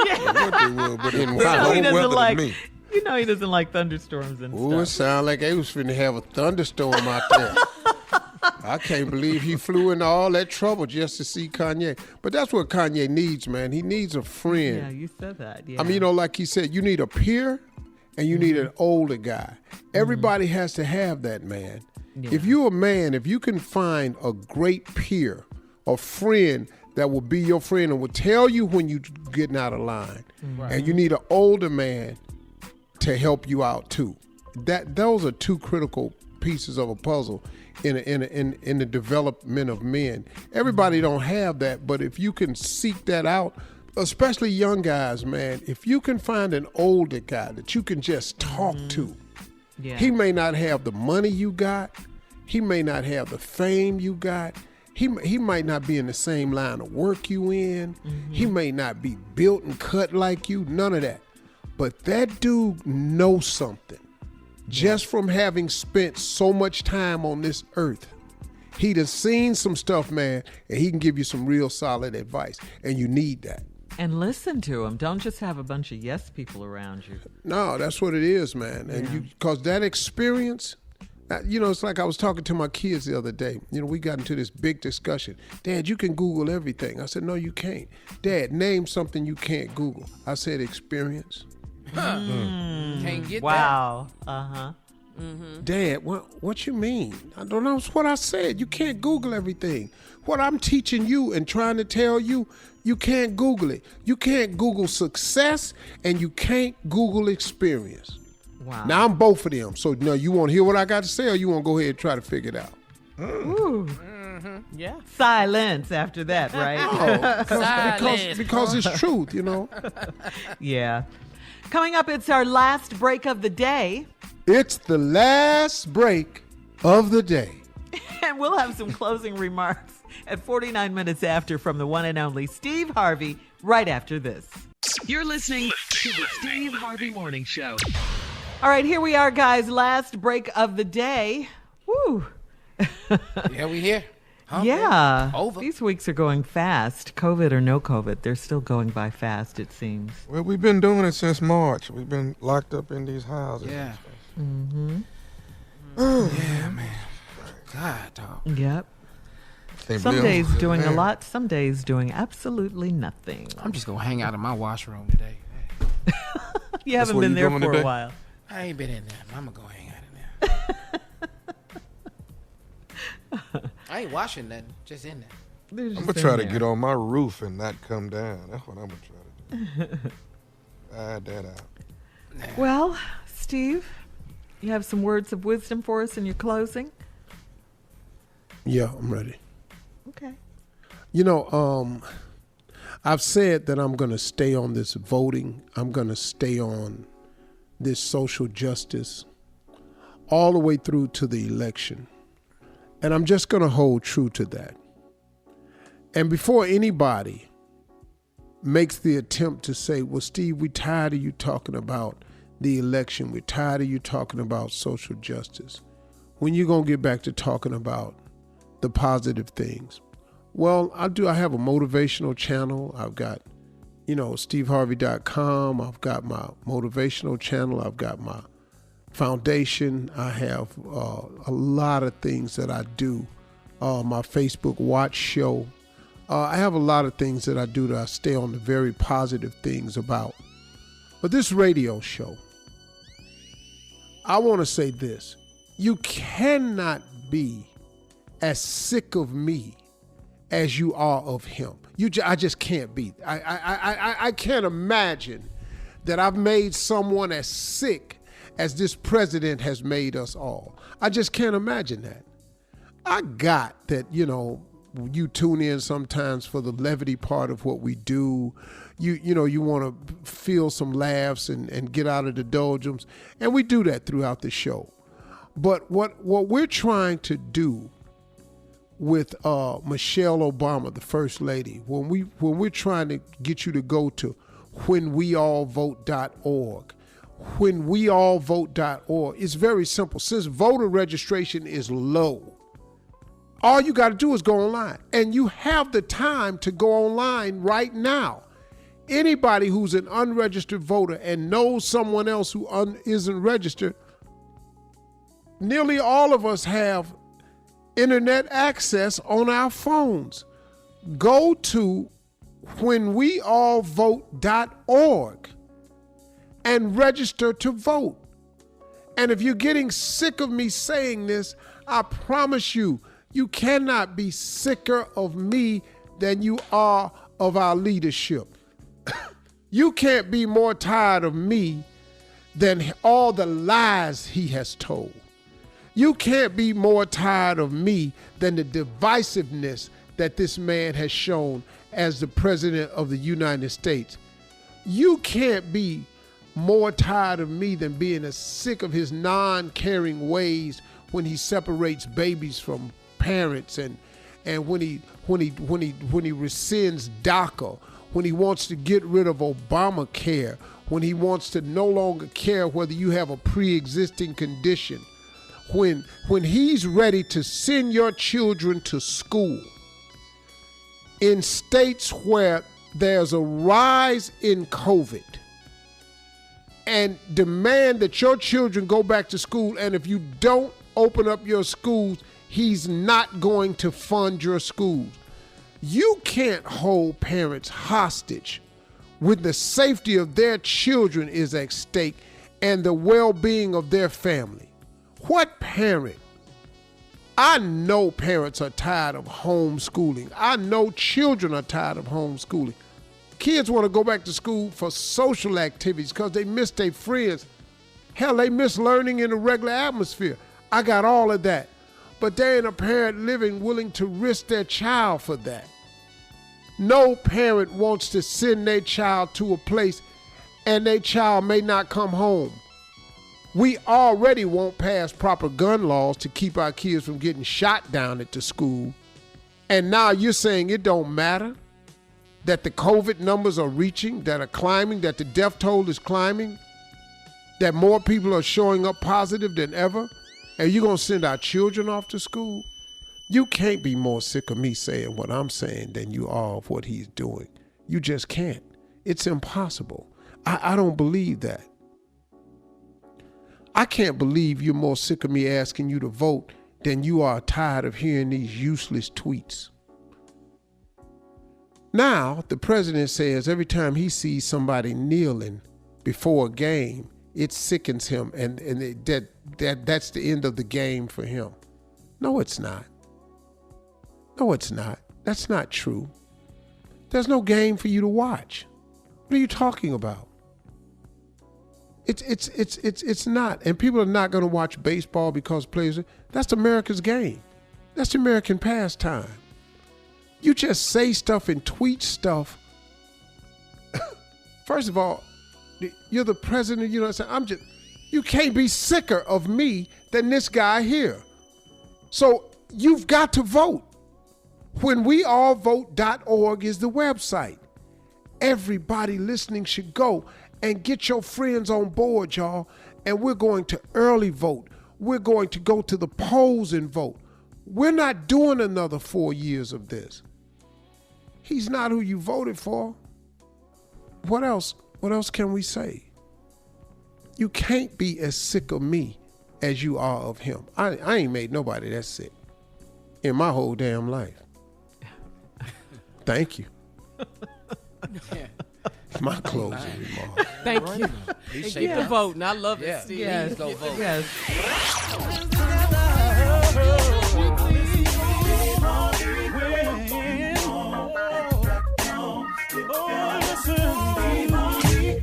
D: Yeah.
C: What they were, but it
D: he doesn't like. You know he doesn't like thunderstorms and
C: Ooh, it sounded like they was finna have a thunderstorm out there. I can't believe he flew into all that trouble just to see Kanye. But that's what Kanye needs, man. He needs a friend.
D: Yeah, you said that. Yeah.
C: I mean, like he said, you need a peer and you need an older guy. Everybody has to have that, man. Yeah. If you're a man, if you can find a great peer, a friend that will be your friend and will tell you when you're getting out of line, and you need an older man to help you out too. Those are two critical pieces of a puzzle in the development of men. Everybody don't have that, but if you can seek that out, especially young guys, man, if you can find an older guy that you can just talk to, he may not have the money you got, he may not have the fame you got, He might not be in the same line of work you in. He may not be built and cut like you, none of that. But that dude knows something. Just from having spent so much time on this earth. He done seen some stuff, man, and he can give you some real solid advice. And you need that.
D: And listen to him. Don't just have a bunch of yes people around you.
C: No, that's what it is, man. And because that experience, it's like I was talking to my kids the other day. We got into this big discussion. Dad, you can Google everything. I said, no, you can't. Dad, name something you can't Google. I said, experience.
F: Can't get
D: wow.
F: that.
D: Uh-huh.
C: Dad, what you mean? I don't know what I said. You can't Google everything. What I'm teaching you and trying to tell you, you can't Google it. You can't Google success and you can't Google experience.
D: Wow.
C: Now I'm both of them. So now you want to hear what I got to say or you want to go ahead and try to figure it out?
D: Ooh.
A: Yeah.
D: Silence after that, right?
C: Because it's truth,
D: Yeah. Coming up, it's our last break of the day.
C: It's the last break of the day.
D: And we'll have some closing remarks at 49 minutes after from the one and only Steve Harvey right after this.
G: You're listening to the Steve Harvey Morning Show.
D: All right, here we are, guys. Last break of the day. Woo.
F: Yeah, we here. Huh?
D: Yeah.
F: Over.
D: These weeks are going fast. COVID or no COVID, they're still going by fast, it seems.
E: Well, we've been doing it since March. We've been locked up in these houses.
F: Yeah.
D: Mm-hmm.
F: Yeah, man. God, dog.
D: Yep.
E: Can't
D: Some
E: believe
D: days
E: I'm-
D: doing a
E: man.
D: lot, some days doing absolutely nothing.
F: I'm just going to hang out in my washroom today.
D: You
E: That's
D: haven't
E: where
D: been
E: you
D: there
E: going
D: for
E: today?
D: a while.
F: I ain't been in there. I'm going to go hang out in there. I ain't washing nothing. Just in there.
E: I'm going to try to get on my roof and not come down. That's what I'm going to try to do. Add that out.
D: Well, Steve, you have some words of wisdom for us in your closing?
C: Yeah, I'm ready.
D: Okay.
C: I've said that I'm going to stay on this voting. I'm going to stay on this social justice all the way through to the election. And I'm just going to hold true to that. And before anybody makes the attempt to say, well, Steve, we're tired of you talking about the election. We're tired of you talking about social justice. When you going to get back to talking about the positive things? Well, I have a motivational channel. I've got, steveharvey.com. I've got my motivational channel. I've got my foundation. I have a lot of things that I do. My Facebook Watch show. I have a lot of things that I do that I stay on the very positive things about. But this radio show, I want to say this. You cannot be as sick of me as you are of him. I just can't be. I can't imagine that I've made someone as sick as this president has made us all. I just can't imagine that. I got that, you tune in sometimes for the levity part of what we do. You want to feel some laughs and get out of the doldrums. And we do that throughout the show. But what we're trying to do with Michelle Obama, the First Lady, when we're trying to get you to go to whenweallvote.org, whenweallvote.org, it's very simple. Since voter registration is low, all you got to do is go online. And you have the time to go online right now. Anybody who's an unregistered voter and knows someone else who isn't registered, nearly all of us have internet access on our phones. Go to whenweallvote.org and register to vote. And if you're getting sick of me saying this, I promise you, you cannot be sicker of me than you are of our leadership. You can't be more tired of me than all the lies he has told. You can't be more tired of me than the divisiveness that this man has shown as the president of the United States. You can't be more tired of me than being as sick of his non-caring ways when he separates babies from parents and and when he rescinds DACA, when he wants to get rid of Obamacare, when he wants to no longer care whether you have a pre-existing condition, when he's ready to send your children to school in states where there's a rise in COVID and demand that your children go back to school, and if you don't open up your schools, he's not going to fund your schools. You can't hold parents hostage when the safety of their children is at stake and the well-being of their family. What parent? I know parents are tired of homeschooling. I know children are tired of homeschooling. Kids want to go back to school for social activities because they miss their friends. Hell, they miss learning in a regular atmosphere. I got all of that. But there ain't a parent living willing to risk their child for that. No parent wants to send their child to a place and their child may not come home. We already won't pass proper gun laws to keep our kids from getting shot down at the school. And now you're saying it don't matter that the COVID numbers are reaching, that are climbing, that the death toll is climbing, that more people are showing up positive than ever, and you're going to send our children off to school? You can't be more sick of me saying what I'm saying than you are of what he's doing. You just can't. It's impossible. I don't believe that. I can't believe you're more sick of me asking you to vote than you are tired of hearing these useless tweets. Now, the president says every time he sees somebody kneeling before a game, it sickens him, and that's the end of the game for him. No, it's not. No, it's not. That's not true. There's no game for you to watch. What are you talking about? It's not. And people are not going to watch baseball because players. That's America's game. That's American pastime. You just say stuff and tweet stuff. First of all, you're the president. You know what I'm saying? You can't be sicker of me than this guy here. So you've got to vote. WhenWeAllVote.org is the website. Everybody listening should go and get your friends on board, y'all. And we're going to early vote. We're going to go to the polls and vote. We're not doing another 4 years of this. He's not who you voted for. What else? What else can we say? You can't be as sick of me as you are of him. I ain't made nobody that sick in my whole damn life. Thank you. My closing remark.
A: Thank you. Keep the vote, and I love it, Steve.
D: Yes.
A: Go vote.
D: Yes.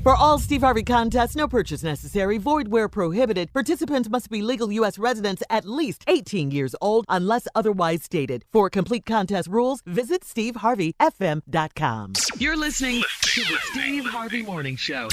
D: For all Steve Harvey contests, no purchase necessary, void where prohibited. Participants must be legal U.S. residents at least 18 years old unless otherwise stated. For complete contest rules, visit SteveHarveyFM.com.
G: You're listening to the Steve Harvey Morning Show.